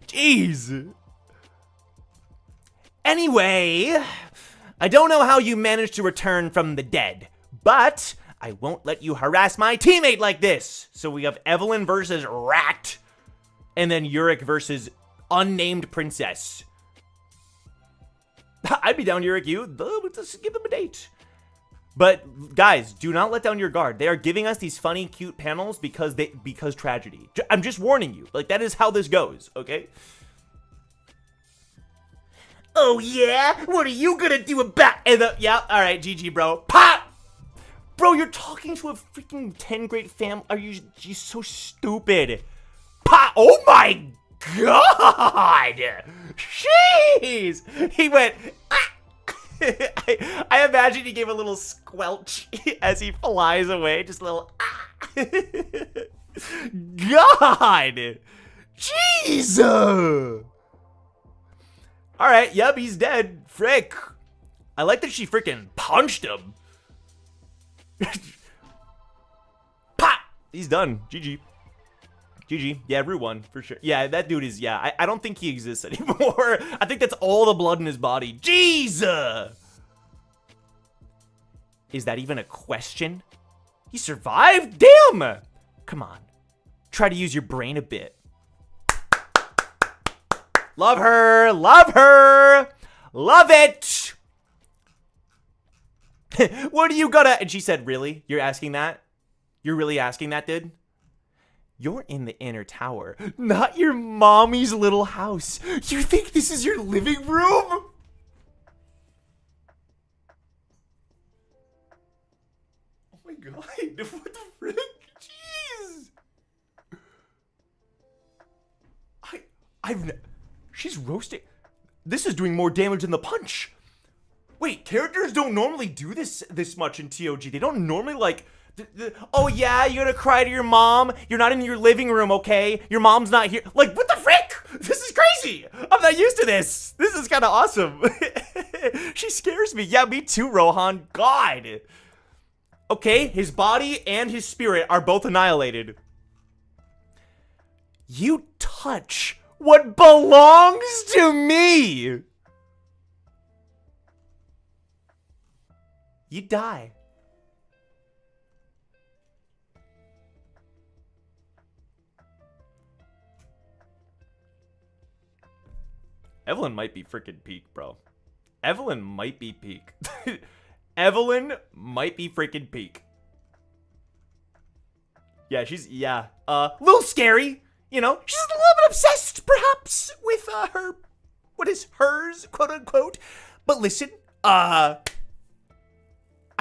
Jeez. Anyway, I don't know how you managed to return from the dead, but I won't let you harass my teammate like this. So we have Evelyn versus Rat, and then Urek versus unnamed princess. I'd be down to Urek you. Just give them a date. But guys, do not let down your guard. They are giving us these funny, cute panels because tragedy. I'm just warning you. Like, that is how this goes, okay? Oh yeah? What are you gonna do about it? Yeah, all right, GG, bro. Pop! Bro, you're talking to a freaking 10th grade fam. Are you so stupid? Pop! Oh my God! Jeez! He went, ah! I imagine he gave a little squelch as he flies away. Just a little, ah! God! Jeez! Alright, yep, he's dead. Frick. I like that she freaking punched him. Pop! He's done. GG. GG. Yeah, Rue won, for sure. Yeah, that dude is, yeah, I don't think he exists anymore. I think that's all the blood in his body. Jeez! Is that even a question? He survived? Damn! Come on. Try to use your brain a bit. Love her! Love her! Love it! What are you gonna... And she said, really? You're asking that? You're really asking that, dude? You're in the inner tower, not your mommy's little house. You think this is your living room? Oh my God, what the frick? Jeez. She's roasting. This is doing more damage than the punch. Wait, characters don't normally do this much in TOG. They don't normally like... Oh yeah, you're gonna cry to your mom? You're not in your living room, okay? Your mom's not here. Like, what the frick? This is crazy. I'm not used to this. This is kind of awesome. She scares me. Yeah, me too, Rohan. God. Okay, his body and his spirit are both annihilated. You touch what belongs to me. You die. Evelyn might be freaking peak, bro. Evelyn might be peak. Evelyn might be freaking peak. Yeah, she's, yeah. A little scary, you know? She's a little bit obsessed, perhaps, with, her, what is hers, quote unquote. But listen, I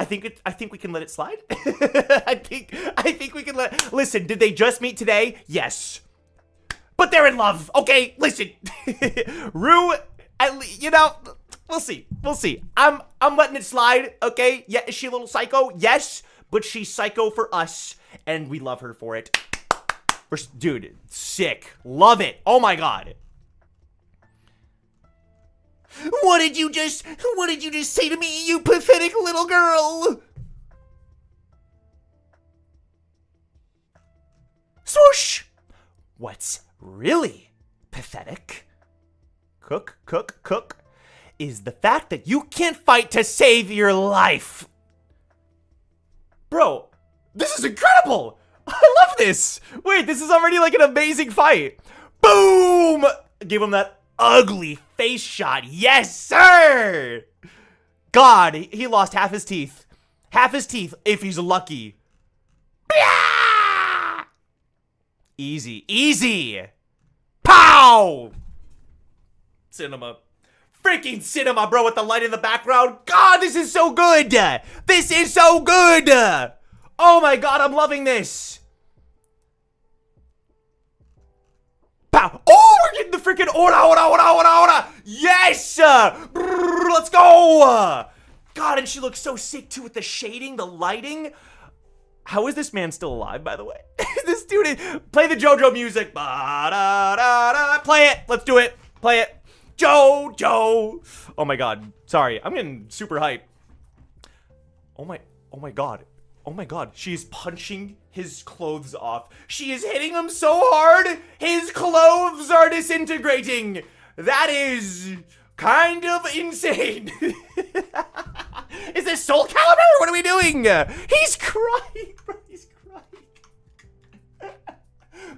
think we can let it slide. I think we can listen, did they just meet today? Yes. But they're in love, okay? Listen. Rue, you know, we'll see. We'll see. I'm letting it slide, okay? Yeah, is she a little psycho? Yes, but she's psycho for us, and we love her for it. Dude, sick. Love it. Oh my god. What did you just say to me, you pathetic little girl? Swoosh! What's really pathetic, cook, is the fact that you can't fight to save your life. Bro, this is incredible! I love this! Wait, this is already like an amazing fight. Boom! Give him that ugly face shot. Yes, sir! God, he lost half his teeth. Half his teeth if he's lucky. Easy, easy! Pow! Cinema. Freaking cinema, bro, with the light in the background. God, this is so good! This is so good! Oh my god, I'm loving this! Pow! Oh, we're getting the freaking ora! Yes! Let's go! God, and she looks so sick too with the shading, the lighting. How is this man still alive, by the way? This dude, play the JoJo music. Play it. Let's do it. Play it. JoJo. Oh my god. Sorry, I'm getting super hyped. Oh my god. Oh my god. She is punching his clothes off. She is hitting him so hard, his clothes are disintegrating. That is kind of insane. Is this Soul Calibur? What are we doing? He's crying, bro. He's crying.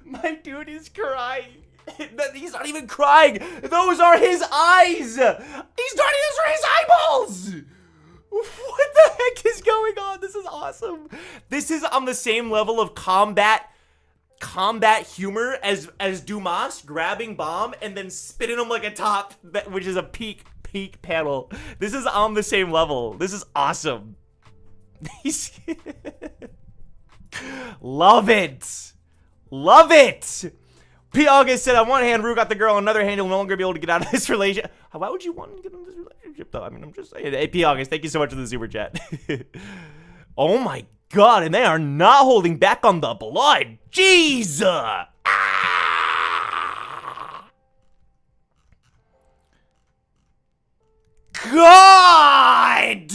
My dude is crying. He's not even crying. Those are his eyes. Those are his eyeballs. What the heck is going on? This is awesome. This is on the same level of combat humor as Dumas grabbing Bomb and then spitting him like a top, which is a peak panel. This is on the same level. This is awesome. Love it. P. August said, on one hand, Rue got the girl, on another hand, he'll no longer be able to get out of this relationship. Why would you want to get into this relationship, though? I mean, I'm just saying. Hey, P. August, thank you so much for the super chat. Oh my god, and they are not holding back on the blood. Jesus! God!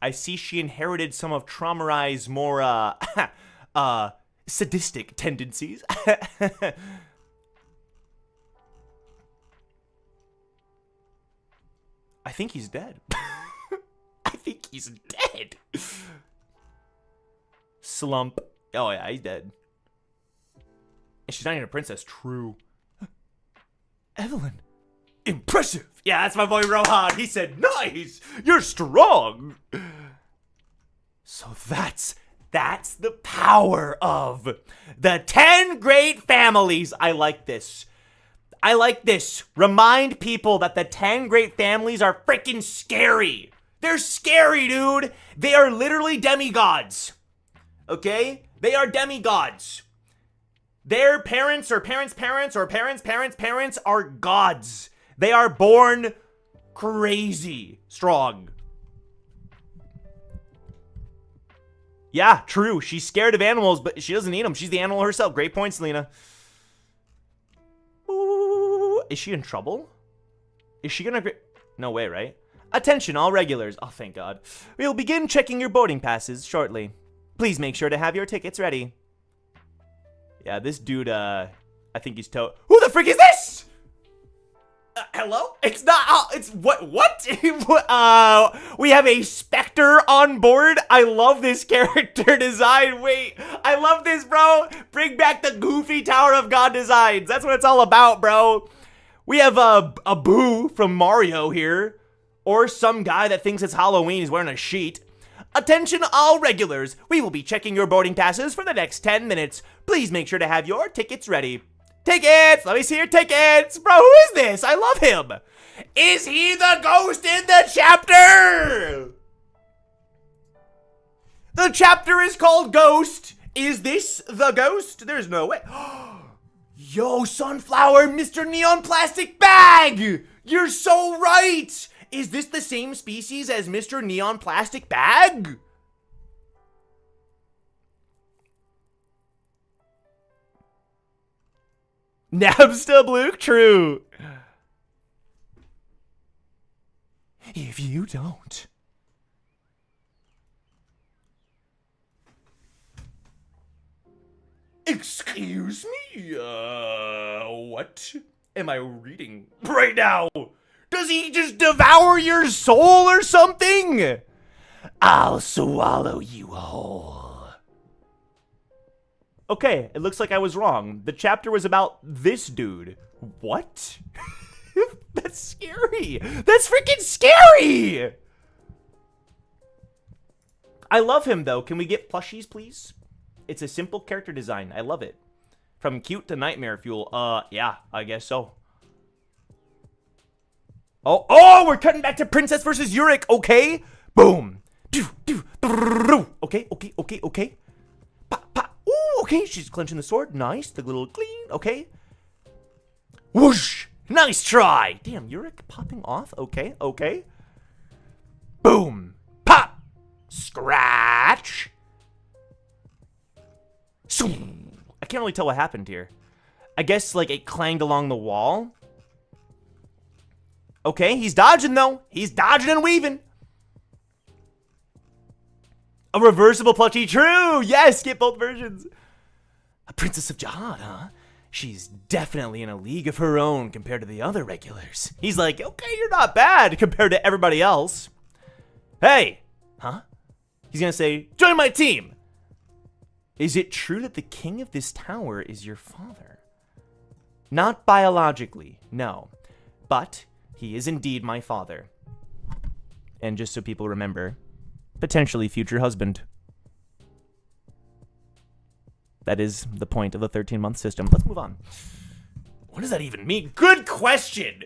I see she inherited some of Traumarai's more, sadistic tendencies. I think he's dead. I think he's dead. Slump. Oh yeah, he's dead. And she's not even a princess. True. Evelyn. Impressive. Yeah, that's my boy Rohan. He said, nice. You're strong. So that's the power of the 10 great families. I like this. Remind people that the 10 great families are freaking scary. They're scary, dude. They are literally demigods. Okay? They are demigods. Their parents or parents' parents or parents' parents' parents are gods. They are born crazy strong. Yeah, true. She's scared of animals, but she doesn't eat them. She's the animal herself. Great points, Lena. Ooh, is she in trouble? Is she gonna... No way, right? Attention, all regulars. Oh, thank God. We will begin checking your boarding passes shortly. Please make sure to have your tickets ready. Yeah, this dude, I think he's Who the frick is this? Hello? It's not, it's, what? We have a Spectre on board. I love this character design. Wait, I love this, bro. Bring back the goofy Tower of God designs. That's what it's all about, bro. We have a Boo from Mario here. Or some guy that thinks it's Halloween is wearing a sheet. Attention all regulars. We will be checking your boarding passes for the next 10 minutes. Please make sure to have your tickets ready. Tickets! Let me see your tickets! Bro, who is this? I love him! Is he the ghost in the chapter? The chapter is called Ghost. Is this the ghost? There's no way. Yo, Sunflower, Mr. Neon Plastic Bag! You're so right! Is this the same species as Mr. Neon Plastic Bag? Nabsta Blue? True. If you don't. Excuse me? What am I reading right now? Does he just devour your soul or something? I'll swallow you whole. Okay, it looks like I was wrong. The chapter was about this dude. What? That's scary. That's freaking scary. I love him, though. Can we get plushies, please? It's a simple character design. I love it. From cute to nightmare fuel. Yeah, I guess so. Oh, we're cutting back to Princess versus Urek. Okay. Boom. Okay. Ooh, okay, she's clenching the sword. Nice, the little clean. Okay. Whoosh. Nice try. Damn, Urek popping off. Okay. Boom. Pop. Scratch. I can't really tell what happened here. I guess, like, it clanged along the wall. Okay, he's dodging, though. He's dodging and weaving. A reversible plushie. True. Yes, get both versions. A Princess of Jihad, huh? She's definitely in a league of her own compared to the other regulars. He's like, okay, you're not bad compared to everybody else. Hey. Huh? He's gonna say, join my team. Is it true that the king of this tower is your father? Not biologically, no. But he is indeed my father. And just so people remember, potentially future husband. That is the point of the 13-month system. Let's move on. What does that even mean? Good question!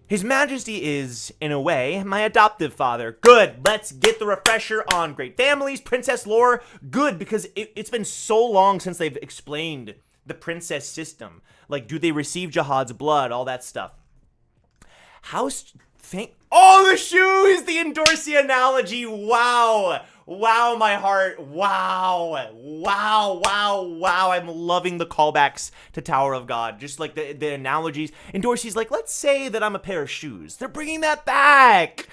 His Majesty is, in a way, my adoptive father. Good. Let's get the refresher on great families, princess lore. Good, because it's been so long since they've explained the princess system. Like, do they receive Jihad's blood? All that stuff. Oh, the shoe is the Endorsi analogy. Wow. Wow, my heart. Wow. I'm loving the callbacks to Tower of God. Just like the analogies. Endorsi's like, let's say that I'm a pair of shoes. They're bringing that back.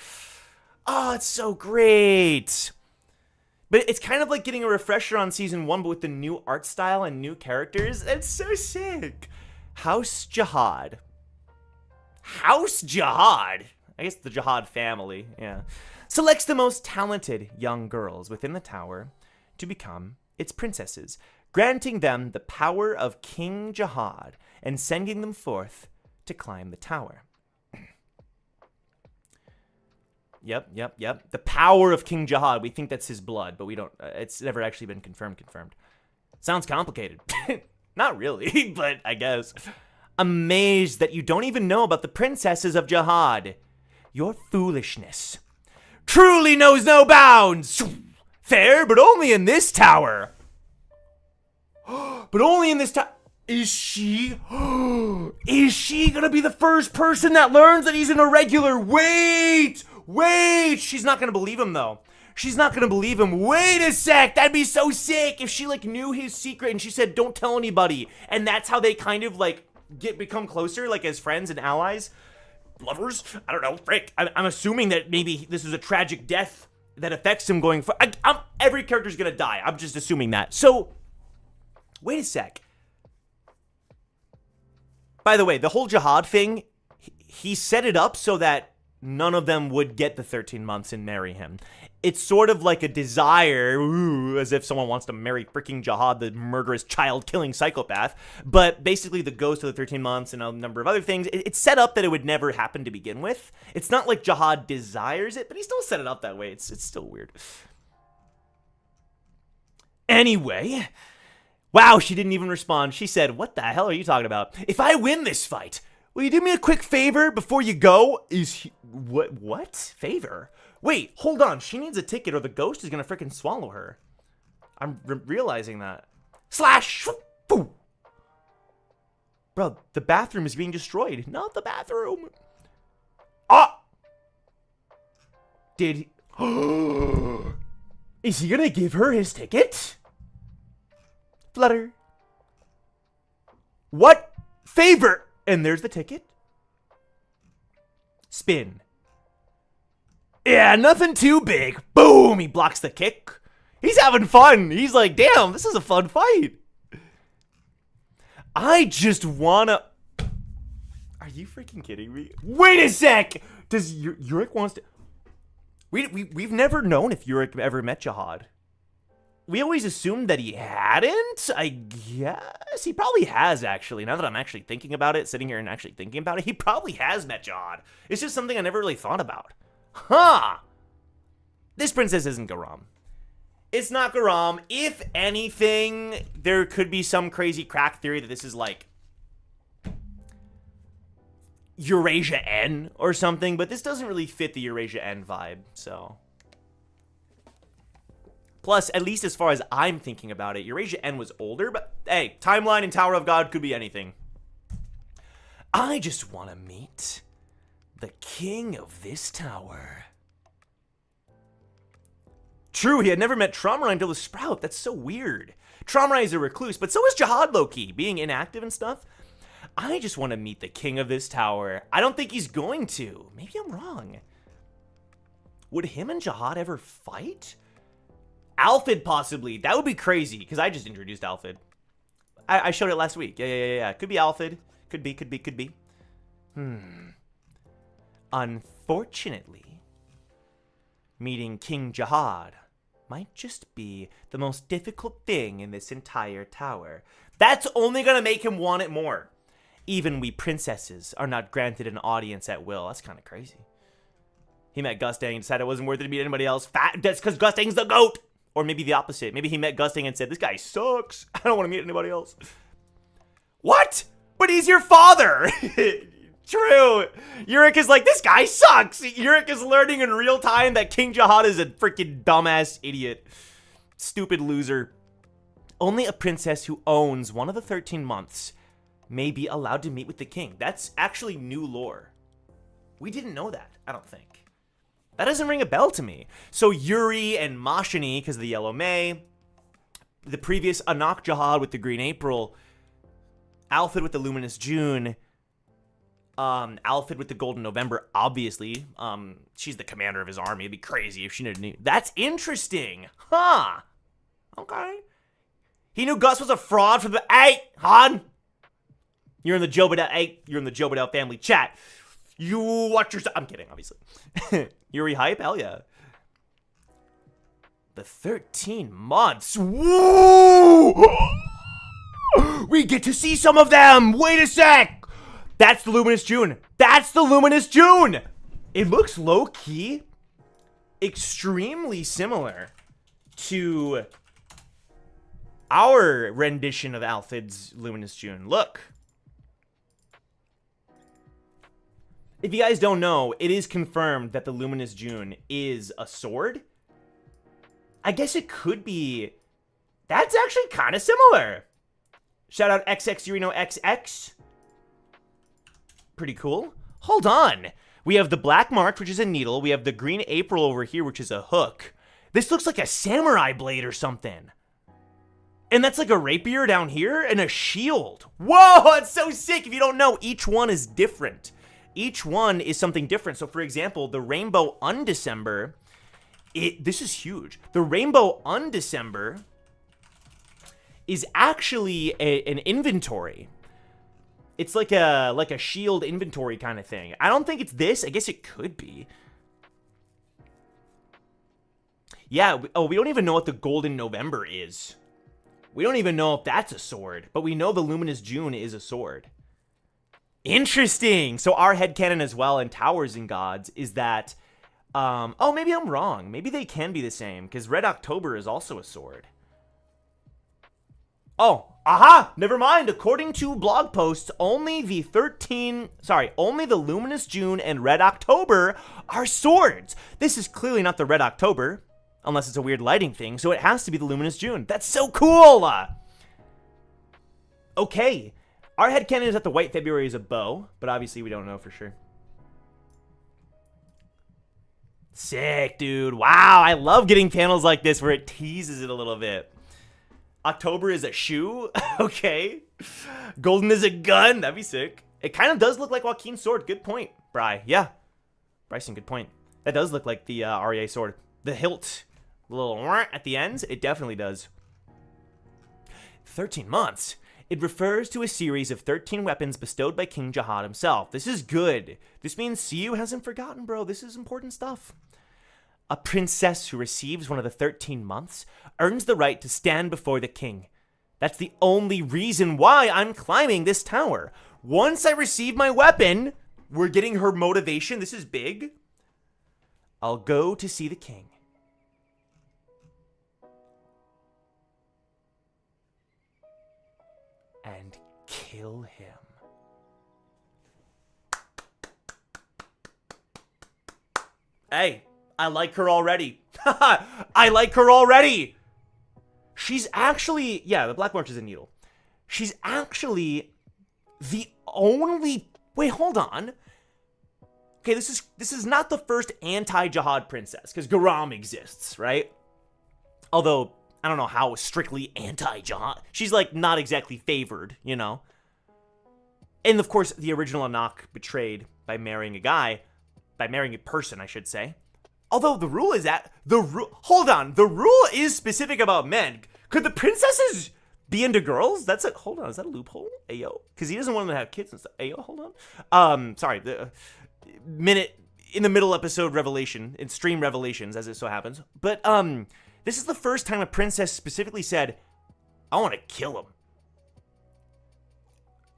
Oh, it's so great. But it's kind of like getting a refresher on season 1, but with the new art style and new characters. It's so sick. House Jihad. House Jihad. I guess the Jihad family, yeah. Selects the most talented young girls within the tower to become its princesses, granting them the power of King Jihad and sending them forth to climb the tower. Yep. The power of King Jihad. We think that's his blood, but we don't. It's never actually been confirmed. Sounds complicated. Not really, but I guess. Amazed that you don't even know about the princesses of Jihad. Your foolishness truly knows no bounds. Fair, but only in this tower. But only in this tower. Is she gonna be the first person that learns that he's an irregular? Wait. She's not gonna believe him, though. She's not gonna believe him. Wait a sec, that'd be so sick if she like knew his secret and she said, don't tell anybody. And that's how they kind of like become closer, like as friends and allies. Lovers? I don't know, frick. I'm assuming that maybe this is a tragic death that affects him going forward. Every character's gonna die. I'm just assuming that. So, wait a sec. By the way, the whole jihad thing, he set it up so that none of them would get the 13 months and marry him. It's sort of like a desire, as if someone wants to marry freaking Jihad, the murderous child-killing psychopath. But basically the ghost of the 13 months and a number of other things, it's set up that it would never happen to begin with. It's not like Jihad desires it, but he still set it up that way. It's still weird. Anyway, wow, she didn't even respond. She said, what the hell are you talking about? If I win this fight, will you do me a quick favor before you go? What? Favor? Wait, hold on. She needs a ticket or the ghost is gonna freaking swallow her. I'm realizing that. Slash! Boo! Bro, the bathroom is being destroyed. Not the bathroom. Ah! Did he... Is he gonna give her his ticket? Flutter. What? Favor! And there's the ticket. Spin. Yeah, nothing too big. Boom! He blocks the kick. He's having fun. He's like, damn, this is a fun fight. I just wanna... Are you freaking kidding me? Wait a sec! Does Urek wants to... We've never known if Urek ever met Jihad. We always assumed that he hadn't. I guess he probably has, actually. Now that I'm actually thinking about it, sitting here and actually thinking about it, he probably has met Jihad. It's just something I never really thought about. Huh. This princess isn't Garam. It's not Garam. If anything, there could be some crazy crack theory that this is like Eurasia N or something, but this doesn't really fit the Eurasia N vibe, so. Plus, at least as far as I'm thinking about it, Eurasia N was older, but hey, timeline and Tower of God could be anything. I just want to meet the king of this tower. True, he had never met Traumarai until the Sprout. That's so weird. Traumarai is a recluse, but so is Jihad low-key, being inactive and stuff. I just want to meet the king of this tower. I don't think he's going to. Maybe I'm wrong. Would him and Jihad ever fight? Alfid, possibly. That would be crazy, because I just introduced Alfid. I showed it last week. Yeah. Could be Alfid. Could be. Unfortunately, meeting King Jihad might just be the most difficult thing in this entire tower. That's only going to make him want it more. Even we princesses are not granted an audience at will. That's kind of crazy. He met Gustang and decided it wasn't worth it to meet anybody else. That's because Gustang's the GOAT. Or maybe the opposite. Maybe he met Gusting and said, this guy sucks. I don't want to meet anybody else. What? But he's your father. True. Urek is like, this guy sucks. Urek is learning in real time that King Jihad is a freaking dumbass idiot. Stupid loser. Only a princess who owns one of the 13 months may be allowed to meet with the king. That's actually new lore. We didn't know that, I don't think. That doesn't ring a bell to me. So Yuri and Mashani, because of the Yellow May, the previous Anak Jihad with the Green April, Alfid with the Luminous June, Alfid with the Golden November, obviously. She's the commander of his army. It'd be crazy if she knew. That's interesting. Huh. Okay. He knew Gus was a fraud from the... Hey, Han! You're in the Jobadell family chat. You watch yourself. I'm kidding, obviously. Yuri hype? Hell yeah. The 13 months. Woo! We get to see some of them. Wait a sec. That's the Luminous June. That's the Luminous June. It looks low-key extremely similar to our rendition of Alfid's Luminous June. Look. If you guys don't know, it is confirmed that the Luminous June is a sword. I guess it could be... That's actually kind of similar. Shout out XX Urino XX. Pretty cool. Hold on. We have the Black March, which is a needle. We have the Green April over here, which is a hook. This looks like a samurai blade or something. And that's like a rapier down here and a shield. Whoa, that's so sick. If you don't know, each one is different. Each one is something different. So for example, the Rainbow Undecember, this is huge. The Rainbow Undecember is actually an inventory. It's like a shield inventory kind of thing. I don't think it's this. I guess it could be. Yeah, we don't even know what the Golden November is. We don't even know if that's a sword, but we know the Luminous June is a sword. Interesting. So our headcanon as well in Towers and Gods is that, oh, maybe I'm wrong. Maybe they can be the same, because Red October is also a sword. Oh, aha, never mind. According to blog posts, only the Luminous June and Red October are swords. This is clearly not the Red October, unless it's a weird lighting thing, so it has to be the Luminous June. That's so cool! Okay, our headcanon is that the White February is a bow, but obviously we don't know for sure. Sick, dude. Wow, I love getting panels like this where it teases it a little bit. October is a shoe. Okay. Golden is a gun. That'd be sick. It kind of does look like Joaquin's sword. Good point, Bri. Yeah. Bryson, good point. That does look like the REA sword. The hilt. The little at the ends. It definitely does. 13 months. It refers to a series of 13 weapons bestowed by King Jahad himself. This is good. This means Siyu hasn't forgotten, bro. This is important stuff. A princess who receives one of the 13 months earns the right to stand before the king. That's the only reason why I'm climbing this tower. Once I receive my weapon, we're getting her motivation. This is big. I'll go to see the king. And kill him. Hey. I like her already. I like her already. She's actually, yeah, the Black March is a needle. She's actually the only, wait, hold on. Okay, this is not the first anti-Jahad princess, because Garam exists, right? Although, I don't know how strictly anti-Jahad. She's like not exactly favored, you know? And of course, the original Anak betrayed by marrying a person, I should say. Although the rule is that hold on, the rule is specific about men. Could the princesses be into girls? That's a hold on, is that a loophole? Ayo, because he doesn't want them to have kids and stuff. Ayo, hold on. Sorry, the minute in the middle episode revelation, in stream revelations, as it so happens. But this is the first time a princess specifically said, "I want to kill him.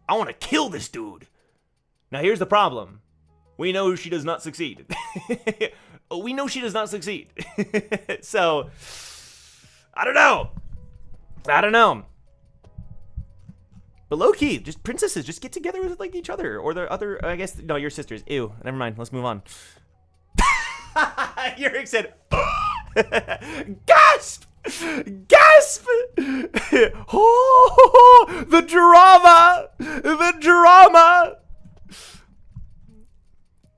I want to kill this dude." Now here's the problem. We know she does not succeed. We know she does not succeed. So, I don't know. But low-key, just princesses, just get together with like each other. Or the other, I guess, no, your sisters. Ew, never mind, let's move on. Urek said, gasp! Gasp! Oh, the drama! The drama!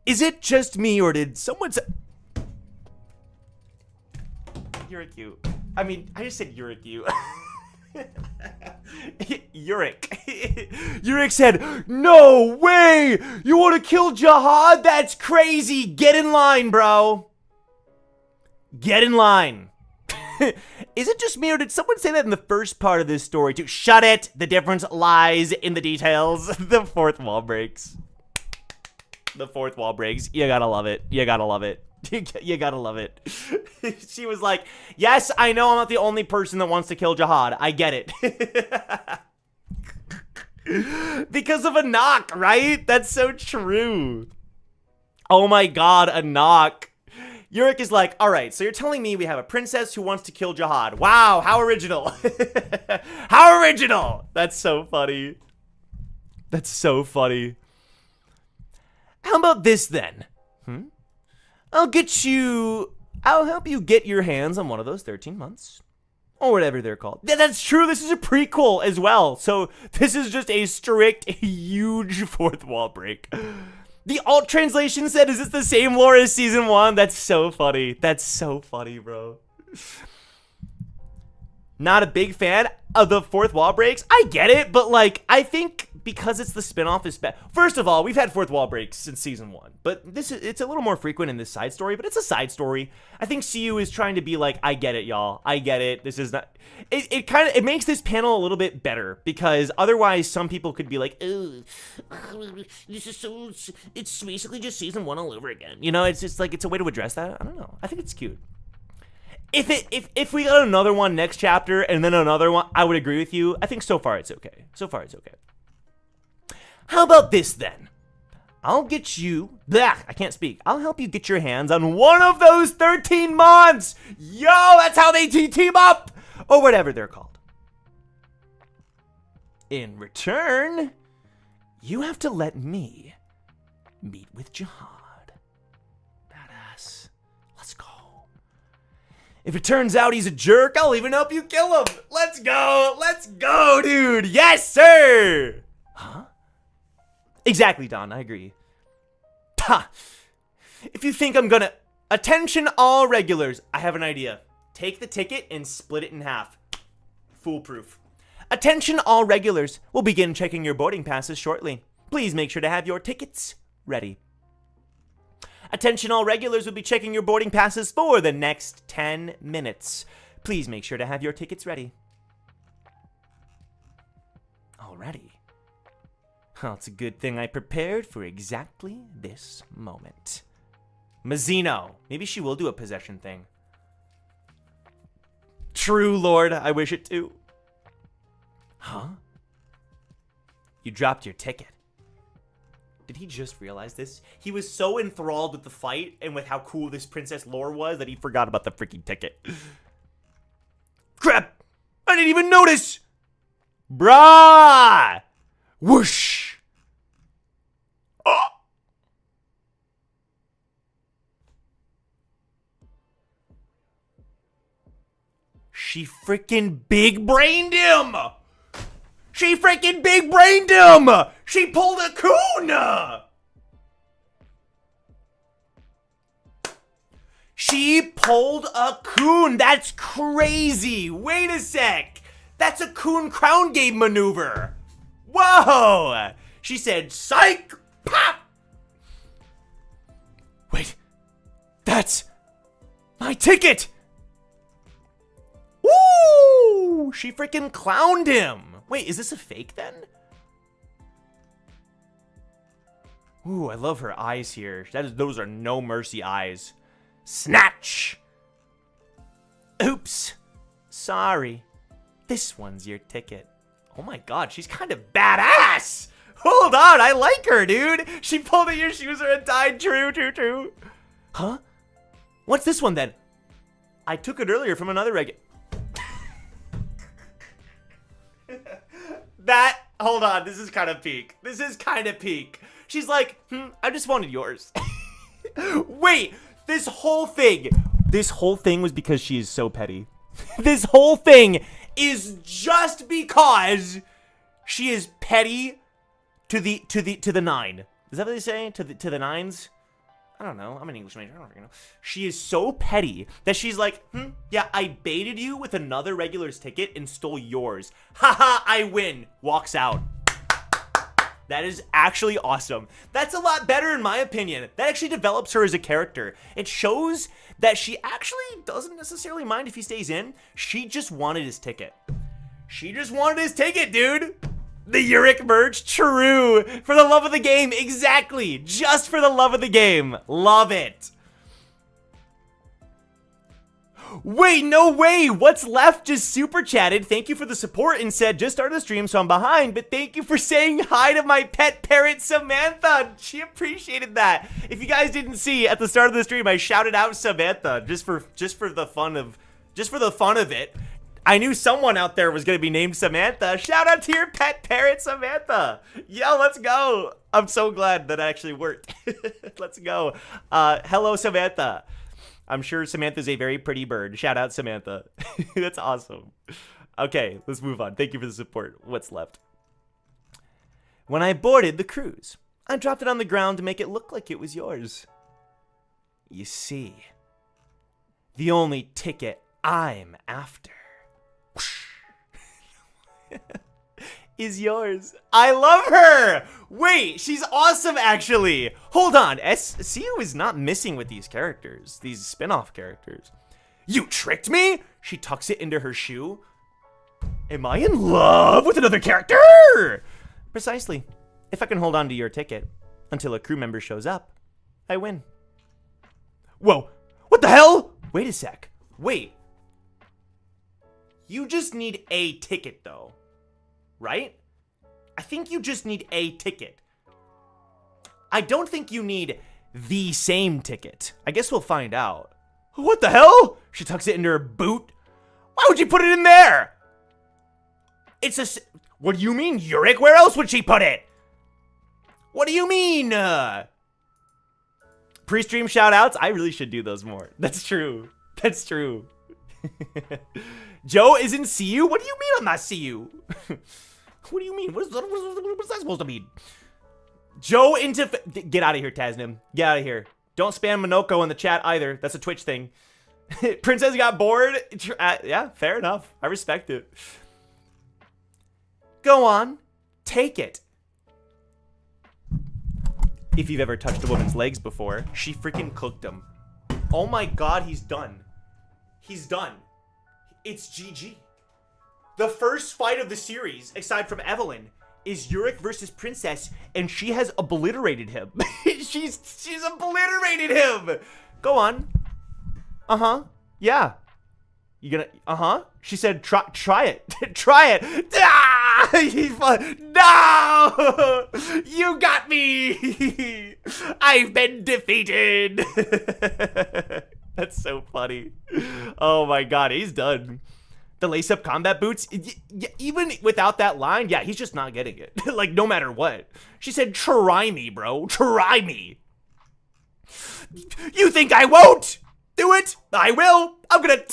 Is it just me, or did someone say... Urek, you. I mean, I just said Urek, you. Urek. Urek said, "No way! You want to kill Jahad? That's crazy! Get in line, bro! Get in line!" Is it just me, or did someone say that in the first part of this story, too? Shut it! The difference lies in the details. The fourth wall breaks. The fourth wall breaks. You gotta love it. You gotta love it. You gotta love it. She was like, "Yes, I know I'm not the only person that wants to kill Jahad. I get it." Because of a knock, right? That's so true. Oh my god, a knock. Urek is like, "All right, so you're telling me we have a princess who wants to kill Jahad. Wow, how original." How original. That's so funny. That's so funny. How about this then? I'll help you get your hands on one of those 13 months. Or whatever they're called. That's true, this is a prequel as well. So this is just a strict, huge fourth wall break. The alt translation said, "Is this the same lore as season 1? That's so funny. That's so funny, bro. Not a big fan of the fourth wall breaks. I get it, but like, I think because it's the spinoff is better. First of all, we've had fourth wall breaks since season 1, but it's a little more frequent in this side story, but it's a side story. I think CU is trying to be like, I get it, y'all. I get it. This is not. It makes this panel a little bit better because otherwise some people could be like, oh, this is so. It's basically just season 1 all over again. You know, it's just like it's a way to address that. I don't know. I think it's cute. If we got another one next chapter and then another one, I would agree with you. I think so far it's okay. So far it's okay. How about this then? I'll get you. I can't speak. I'll help you get your hands on one of those 13 mons. Yo, that's how they team up, or whatever they're called. In return, you have to let me meet with Jihad. Badass. Let's go. If it turns out he's a jerk, I'll even help you kill him. Let's go. Let's go, dude. Yes, sir. Huh? Exactly, Don. I agree. Ha! If you think I'm gonna... Attention all regulars. I have an idea. Take the ticket and split it in half. Foolproof. Attention all regulars. We'll begin checking your boarding passes shortly. Please make sure to have your tickets ready. Attention all regulars will be checking your boarding passes for the next 10 minutes. Please make sure to have your tickets ready. Already. Well, it's a good thing I prepared for exactly this moment. Mazino. Maybe she will do a possession thing. True, Lord. I wish it too. Huh? You dropped your ticket. Did he just realize this? He was so enthralled with the fight and with how cool this princess lore was that he forgot about the freaking ticket. Crap! I didn't even notice! Brah! Whoosh! Oh! She freaking big-brained him! She freaking big-brained him! She pulled a coon! She pulled a coon! That's crazy! Wait a sec! That's a coon crown game maneuver! Whoa! She said, psych! Pop! Wait. That's my ticket! Woo! She freaking clowned him! Wait, is this a fake then? Ooh, I love her eyes here. Those are no mercy eyes. Snatch! Oops. Sorry. This one's your ticket. Oh my god, she's kind of badass! Hold on, I like her, dude! She pulled at your shoes are untied. True. Huh? What's this one then? I took it earlier from another hold on, this is kind of peak. This is kind of peak. She's like, I just wanted yours. Wait, this whole thing was because she is so petty. This whole thing is just because she is petty to the nine. Is that what they say? To the nines? I don't know. I'm an English major. I don't freaking know. She is so petty that she's like, yeah, I baited you with another regular's ticket and stole yours. Haha, I win. Walks out. That is actually awesome. That's a lot better in my opinion. That actually develops her as a character. It shows that she actually doesn't necessarily mind if he stays in. She just wanted his ticket. She just wanted his ticket, dude. The Urek merge, true. For the love of the game, exactly. Just for the love of the game. Love it. Wait, no way. What's left just super chatted. Thank you for the support and said, just started the stream, so I'm behind. But thank you for saying hi to my pet parrot, Samantha. She appreciated that. If you guys didn't see, at the start of the stream, I shouted out Samantha just for the fun of it. I knew someone out there was going to be named Samantha. Shout out to your pet parrot, Samantha. Yo, let's go. I'm so glad that actually worked. Let's go. Hello, Samantha. I'm sure Samantha's a very pretty bird. Shout out, Samantha. That's awesome. Okay, let's move on. Thank you for the support. What's left? When I boarded the cruise, I dropped it on the ground to make it look like it was yours. You see, the only ticket I'm after is yours. I love her. Wait, she's awesome, actually. Hold on. SCU is not missing with these characters, these spin-off characters. You tricked me? She tucks it into her shoe. Am I in love with another character? Precisely. If I can hold on to your ticket until a crew member shows up, I win. Whoa. What the hell? Wait a sec. Wait. You just need a ticket, though. Right? I think you just need a ticket. I don't think you need the same ticket. I guess we'll find out. What the hell? She tucks it into her boot. Why would you put it in there? It's a... What do you mean, Urek? Where else would she put it? What do you mean? Pre-stream shout-outs? I really should do those more. That's true. That's true. Joe isn't CU? What do you mean I'm not CU? What do you mean? What's that supposed to mean? Joe into... Get out of here, Tasnim. Get out of here. Don't spam Minoko in the chat either. That's a Twitch thing. Princess got bored? Yeah, fair enough. I respect it. Go on. Take it. If you've ever touched a woman's legs before, she freaking cooked them. Oh my god, he's done. He's done. It's GG. The first fight of the series, aside from Evelyn, is Urek versus Princess, and she has obliterated him. she's obliterated him. Go on. Uh-huh. Yeah. You gonna... Uh-huh. She said, try it. Try it. Ah! He's fun. No! You got me! I've been defeated! That's so funny. Oh my god, he's done. The lace-up combat boots, even without that line, yeah, he's just not getting it. Like, no matter what. She said, try me, bro. Try me. You think I won't? Do it. I will. I'm gonna...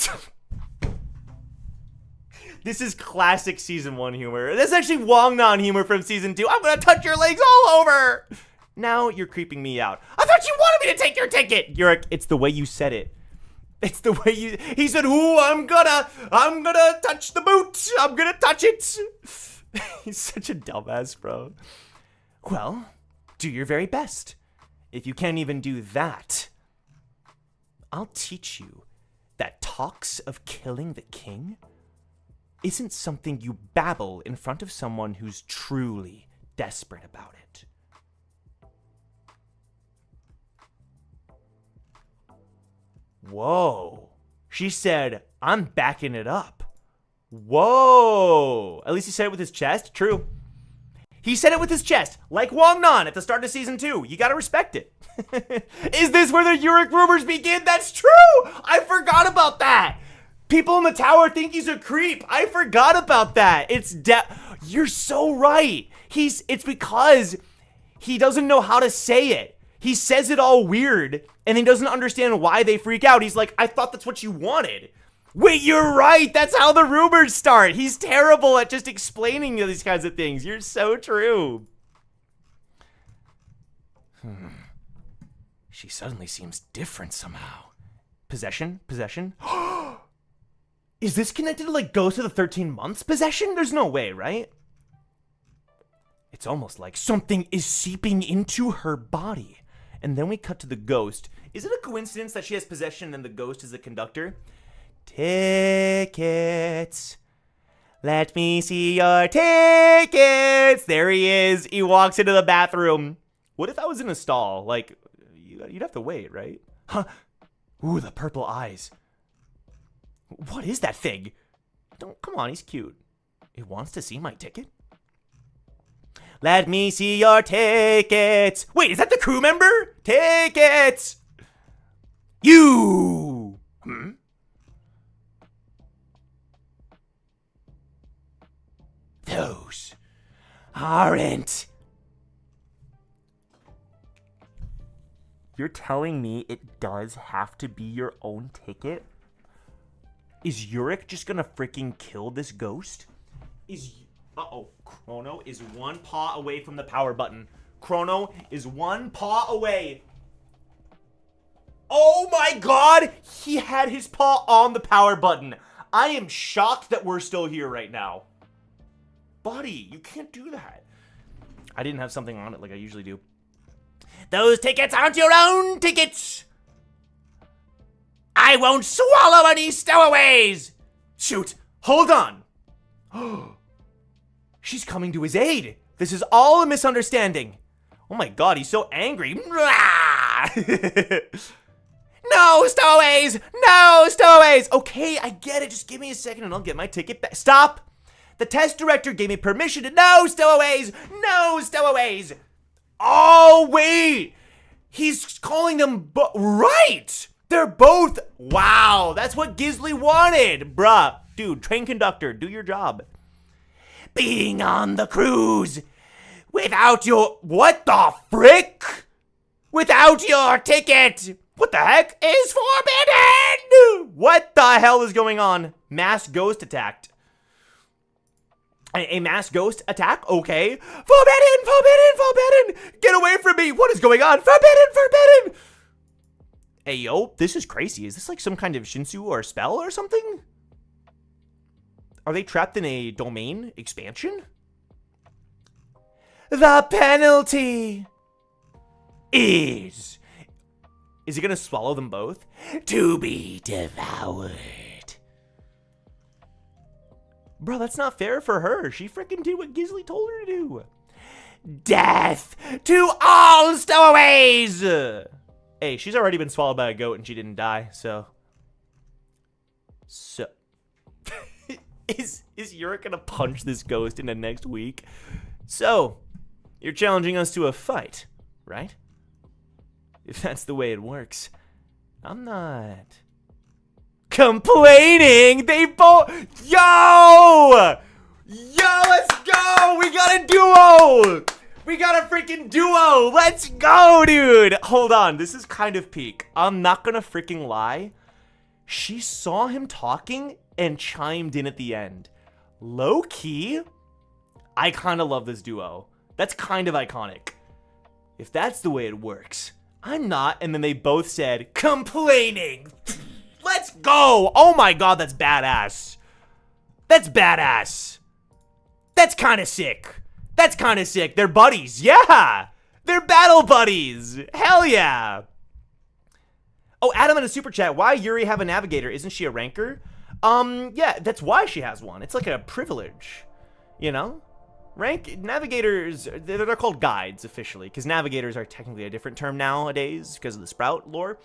This is classic season 1 humor. This is actually Wongnan humor from season 2. I'm gonna touch your legs all over. Now you're creeping me out. I thought you wanted me to take your ticket. Urek, it's the way you said it. It's the way you... He said, ooh, I'm gonna touch the boot. I'm gonna touch it. He's such a dumbass, bro. Well, do your very best. If you can't even do that, I'll teach you that talks of killing the king isn't something you babble in front of someone who's truly desperate about it. Whoa. She said, I'm backing it up. Whoa. At least he said it with his chest. True. He said it with his chest, like Wongnan at the start of season 2. You gotta respect it. Is this where the Urek rumors begin? That's true. I forgot about that. People in the tower think he's a creep. I forgot about that. You're so right. It's because he doesn't know how to say it. He says it all weird, and he doesn't understand why they freak out. He's like, I thought that's what you wanted. Wait, you're right. That's how the rumors start. He's terrible at just explaining these kinds of things. You're so true. She suddenly seems different somehow. Possession? Possession? Is this connected to, like, Ghost of the 13 Months possession? There's no way, right? It's almost like something is seeping into her body. And then we cut to the ghost. Is it a coincidence that she has possession and the ghost is the conductor? Tickets. Let me see your tickets. There he is. He walks into the bathroom. What if I was in a stall? Like, you'd have to wait, right? Huh? Ooh, the purple eyes. What is that thing? Come on, he's cute. It wants to see my ticket? Let me see your tickets. Wait, is that the crew member? Tickets. You. Those aren't. You're telling me it does have to be your own ticket? Is Urek just gonna freaking kill this ghost? Uh-oh. Chrono is one paw away from the power button. Chrono is one paw away. Oh my god! He had his paw on the power button. I am shocked that we're still here right now. Buddy, you can't do that. I didn't have something on it like I usually do. Those tickets aren't your own tickets! I won't swallow any stowaways! Shoot, hold on. She's coming to his aid. This is all a misunderstanding. Oh my god, he's so angry. No stowaways! No stowaways! Okay, I get it. Just give me a second and I'll get my ticket back. Stop! The test director gave me permission to no stowaways! No stowaways! Oh, wait! He's calling them right! They're both... Wow, that's what Gisley wanted! Bruh, dude, train conductor, do your job. Being on the cruise without your... What the frick? Without your ticket! What the heck is forbidden? What the hell is going on? Mass ghost attacked. A mass ghost attack? Okay. Forbidden! Forbidden! Forbidden! Get away from me! What is going on? Forbidden! Forbidden! Hey, yo, this is crazy. Is this like some kind of Shinsu or spell or something? Are they trapped in a domain expansion? The penalty is it gonna swallow them both? To be devoured. Bro, that's not fair for her. She freaking did what Gisley told her to do. Death to all stowaways! Hey, she's already been swallowed by a goat and she didn't die, so... Is Urek gonna punch this ghost into next week? So, you're challenging us to a fight, right? If that's the way it works, I'm not complaining. They both... Yo! Yo, let's go! We got a duo! We got a freaking duo! Let's go, dude! Hold on, this is kind of peak. I'm not gonna freaking lie. She saw him talking and chimed in at the end. Low key, I kind of love this duo. That's kind of iconic. If that's the way it works, I'm not. And then they both said, complaining. Let's go. Oh my god, that's badass. That's badass. That's kind of sick. That's kind of sick. They're buddies. Yeah. They're battle buddies. Hell yeah. Oh, Adam in a super chat. Why Yuri have a navigator? Isn't she a ranker? Yeah, that's why she has one. It's like a privilege, you know? Navigators, they're called guides officially, because navigators are technically a different term nowadays because of the Sprout lore.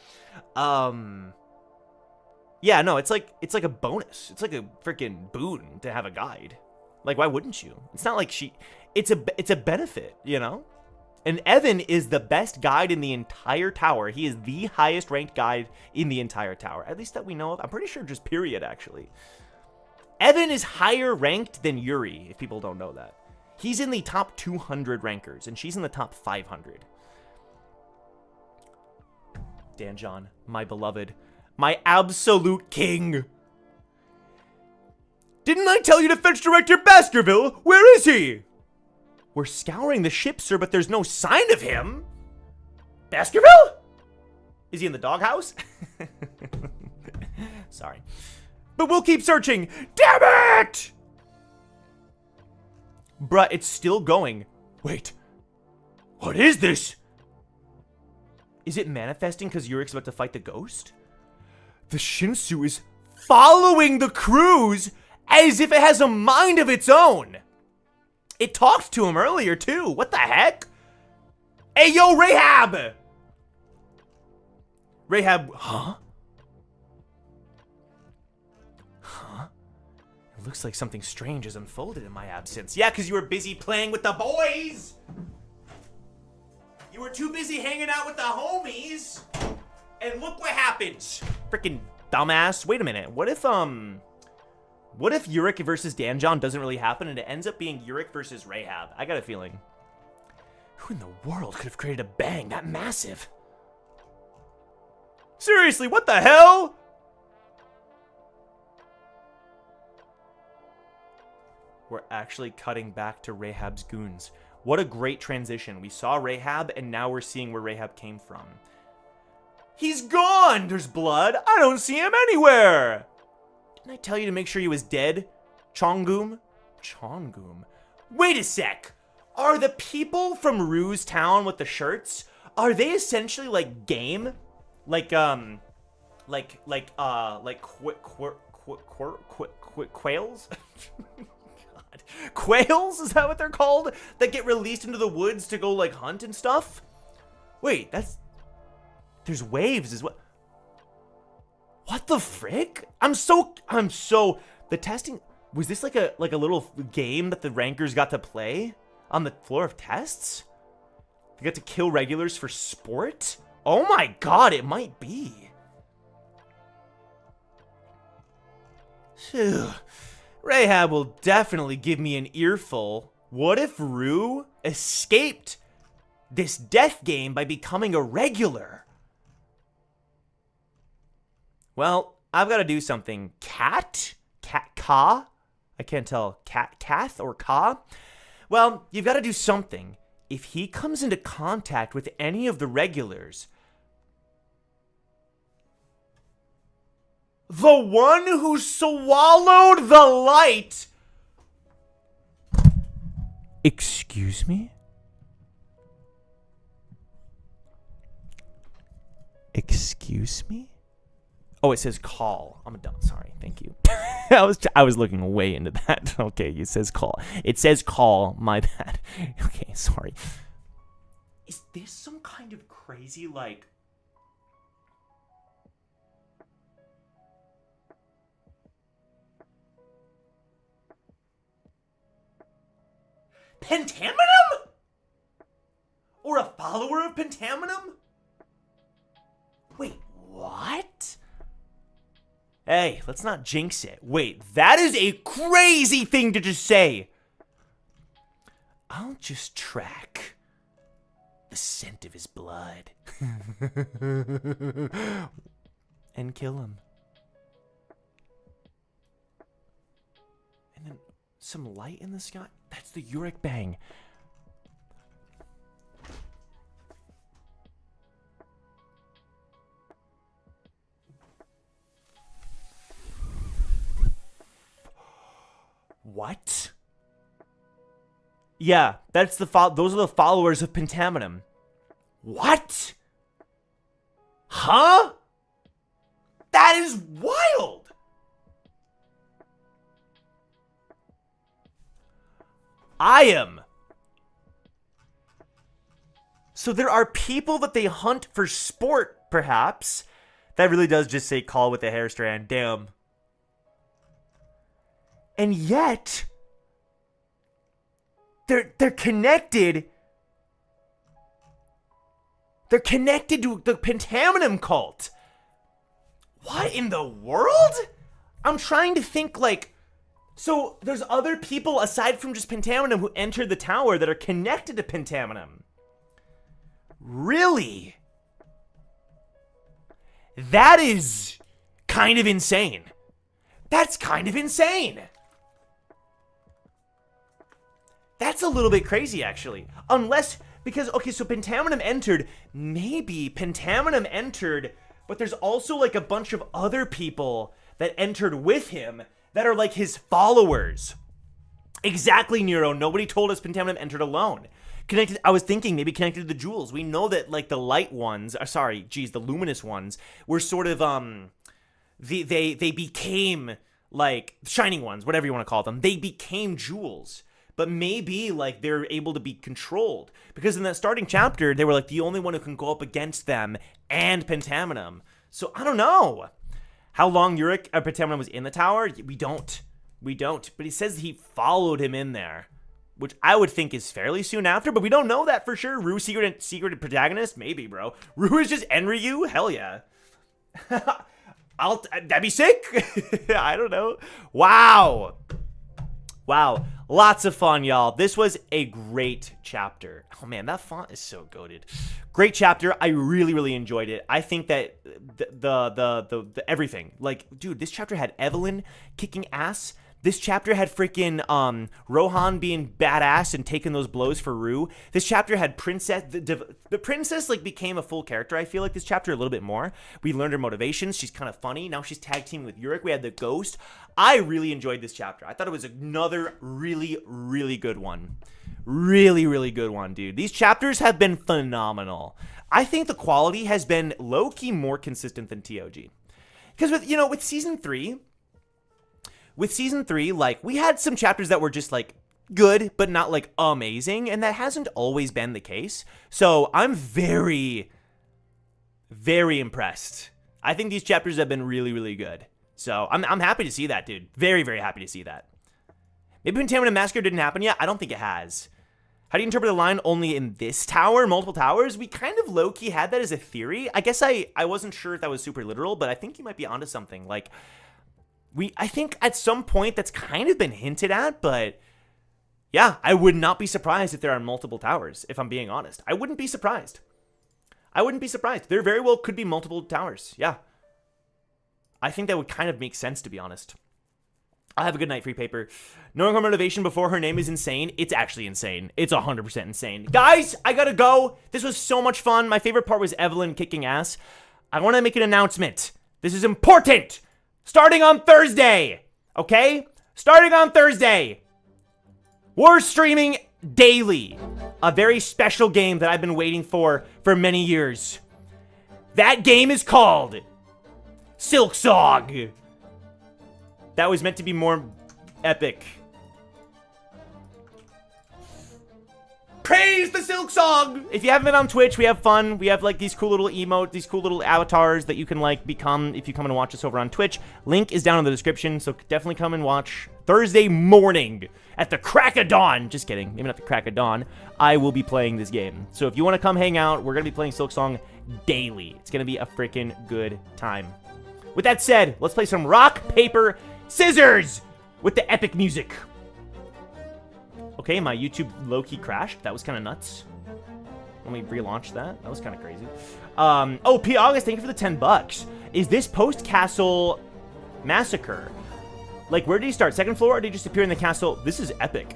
Yeah, no, it's like a bonus. It's like a freaking boon to have a guide. Like, why wouldn't you? It's not like it's a benefit, you know? And Evan is the best guide in the entire tower. He is the highest ranked guide in the entire tower. At least that we know of. I'm pretty sure just period, actually. Evan is higher ranked than Yuri, if people don't know that. He's in the top 200 rankers, and she's in the top 500. Danjon, my beloved. My absolute king. Didn't I tell you to fetch Director Baskerville? Where is he? We're scouring the ship, sir, but there's no sign of him. Baskerville? Is he in the doghouse? Sorry. But we'll keep searching. Damn it! Bruh, it's still going. Wait. What is this? Is it manifesting because Urek's about to fight the ghost? The Shinsu is following the cruise as if it has a mind of its own. It talked to him earlier, too. What the heck? Hey, yo, Rahab! Rahab, huh? Huh? It looks like something strange has unfolded in my absence. Yeah, because you were busy playing with the boys! You were too busy hanging out with the homies! And look what happens! Freaking dumbass. Wait a minute. What if Urek versus Danjon doesn't really happen and it ends up being Urek versus Rahab? I got a feeling. Who in the world could have created a bang that massive? Seriously, what the hell? We're actually cutting back to Rahab's goons. What a great transition. We saw Rahab and now we're seeing where Rahab came from. He's gone! There's blood. I don't see him anywhere! Didn't I tell you to make sure he was dead? Chongoom? Chongoom? Wait a sec! Are the people from Rue's town with the shirts, are they essentially like game? Like, quails? God. Quails? Is that what they're called? That get released into the woods to go, like, hunt and stuff? Wait, there's waves as well. What the frick? The testing, was this like a little game that the rankers got to play on the floor of tests? They got to kill regulars for sport? Oh my god, it might be. Phew. Rahab will definitely give me an earful. What if Rue escaped this death game by becoming a regular? Well, I've got to do something. Ka? I can't tell. Kath or Ka? Well, you've got to do something. If he comes into contact with any of the regulars, the one who swallowed the light. Excuse me? Excuse me? Oh, it says call. I'm done. Sorry. Thank you. I was looking way into that. Okay, it says call. It says call. My bad. Okay, sorry. Is this some kind of crazy, like... Pentaminum? Or a follower of Pentaminum? Wait, what? Hey, let's not jinx it. Wait, that is a crazy thing to just say. I'll just track the scent of his blood and kill him. And then some light in the sky. That's the Urek bang. What? Yeah, that's those are the followers of Pentaminum. What? Huh? That is wild. So there are people that they hunt for sport, perhaps. That really does just say call with a hair strand. Damn. And yet, they're connected. They're connected to the Pentaminum cult. What in the world? I'm trying to think, like... So, there's other people aside from just Pentaminum who entered the tower that are connected to Pentaminum. Really? That is kind of insane. That's kind of insane. That's a little bit crazy, actually. Unless, because, okay, so Pentaminum entered. Maybe Pentaminum entered, but there's also, like, a bunch of other people that entered with him that are, like, his followers. Exactly, Nero. Nobody told us Pentaminum entered alone. Connected, I was thinking maybe connected to the jewels. We know that, like, the light ones, the luminous ones were sort of, they became, like, shining ones, whatever you want to call them. They became jewels. But maybe, like, they're able to be controlled. Because in that starting chapter, they were, like, the only one who can go up against them and Pentaminum. So, I don't know. How long Pentaminum was in the tower? We don't. But he says he followed him in there. Which I would think is fairly soon after, but we don't know that for sure. Rue secret protagonist? Maybe, bro. Rue is just Enryu? Hell yeah. That'd be sick. I don't know. Wow. Lots of fun, y'all. This was a great chapter. Oh man, that font is so goated. Great chapter. I really, really enjoyed it. I think that the everything, like, dude, this chapter had Evelyn kicking ass. This chapter had freaking Rohan being badass and taking those blows for Rue. This chapter had Princess. The princess like became a full character. I feel like this chapter a little bit more. We learned her motivations. She's kind of funny. Now she's tag teaming with Urek. We had the ghost. I really enjoyed this chapter. I thought it was another really, really good one. Really, really good one, dude. These chapters have been phenomenal. I think the quality has been low-key more consistent than TOG. Because with season 3... With season 3, like, we had some chapters that were just, like, good, but not, like, amazing, and that hasn't always been the case. So, I'm very, very impressed. I think these chapters have been really, really good. So, I'm happy to see that, dude. Very, very happy to see that. Maybe Pentameron Massacre didn't happen yet? I don't think it has. How do you interpret the line only in this tower, multiple towers? We kind of low-key had that as a theory. I guess I wasn't sure if that was super literal, but I think you might be onto something, like... I think at some point that's kind of been hinted at, but yeah, I would not be surprised if there are multiple towers, if I'm being honest. I wouldn't be surprised. I wouldn't be surprised. There very well could be multiple towers, yeah. I think that would kind of make sense, to be honest. I'll have a good night, free paper. Knowing her motivation before her name is insane. It's actually insane. It's 100% insane. Guys, I gotta go. This was so much fun. My favorite part was Evelyn kicking ass. I want to make an announcement. This is important. Starting on Thursday, okay? Starting on Thursday, we're streaming daily. A very special game that I've been waiting for many years. That game is called Silksong. That was meant to be more epic. Praise the Silksong! If you haven't been on Twitch, we have fun. We have, like, these cool little emotes, these cool little avatars that you can, like, become if you come and watch us over on Twitch. Link is down in the description, so definitely come and watch Thursday morning at the crack of dawn. Just kidding. Maybe not the crack of dawn. I will be playing this game. So if you want to come hang out, we're going to be playing Silksong daily. It's going to be a freaking good time. With that said, let's play some rock, paper, scissors with the epic music. Okay, my YouTube low-key crashed. That was kind of nuts. Let me relaunch that. That was kind of crazy. Oh, P. August, thank you for the $10. Is this post-castle massacre? Like, where did he start? Second floor, or did he just appear in the castle? This is epic.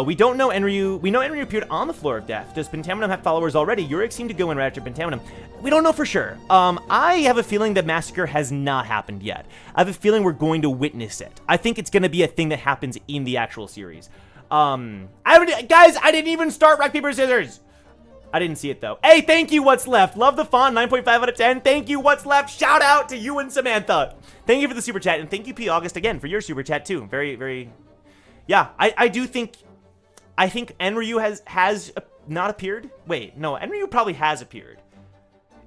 We don't know Enryu. We know Enryu appeared on the floor of death. Does Pentameron have followers already? Urek seemed to go in right after Pentameron. We don't know for sure. I have a feeling that massacre has not happened yet. I have a feeling we're going to witness it. I think it's going to be a thing that happens in the actual series. Guys, I didn't even start rock, paper, scissors. I didn't see it, though. Hey, thank you, What's Left. Love the font, 9.5 out of 10. Thank you, What's Left. Shout out to you and Samantha. Thank you for the super chat, and thank you, P. August, again, for your super chat, too. Very, very... Yeah, I do think... I think Enryu has not appeared. Wait, no, Enryu probably has appeared.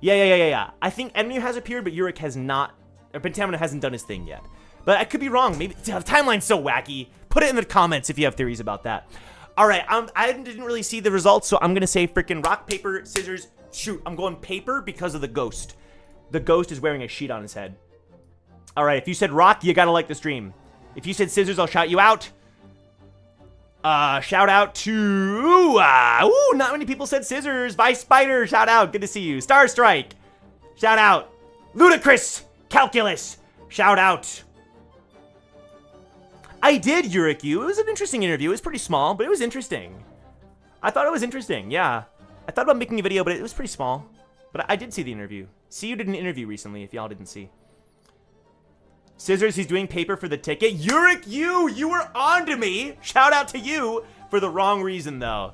Yeah. I think Enryu has appeared, but Urek has not... Or Pentameron hasn't done his thing yet. But I could be wrong. Maybe the timeline's so wacky. Put it in the comments if you have theories about that. All right, I didn't really see the results, so I'm going to say freaking rock, paper, scissors, shoot. I'm going paper because of the ghost. The ghost is wearing a sheet on his head. All right, if you said rock, you got to like the stream. If you said scissors, I'll shout you out. Shout out to... not many people said scissors. Vice Spider, shout out. Good to see you. Star Strike, shout out. Ludicrous Calculus, shout out. I did, Urek. It was an interesting interview. It was pretty small, but it was interesting. I thought it was interesting, yeah. I thought about making a video, but it was pretty small. But I did see the interview. See, you did an interview recently, if y'all didn't see. Scissors, he's doing paper for the ticket. Urek, you were on to me. Shout out to you for the wrong reason, though.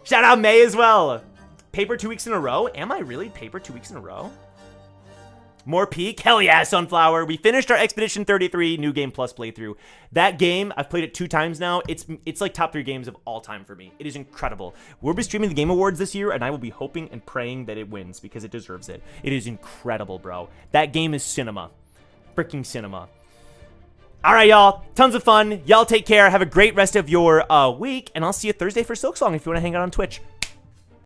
Shout out May as well. Paper 2 weeks in a row? Am I really paper 2 weeks in a row? More peak? Hell yeah, Sunflower. We finished our Expedition 33 New Game Plus playthrough. That game, I've played it 2 times now. It's like top 3 games of all time for me. It is incredible. We'll be streaming the Game Awards this year, and I will be hoping and praying that it wins because it deserves it. It is incredible, bro. That game is cinema. Freaking cinema. All right, y'all. Tons of fun. Y'all take care. Have a great rest of your week, and I'll see you Thursday for Silksong if you want to hang out on Twitch.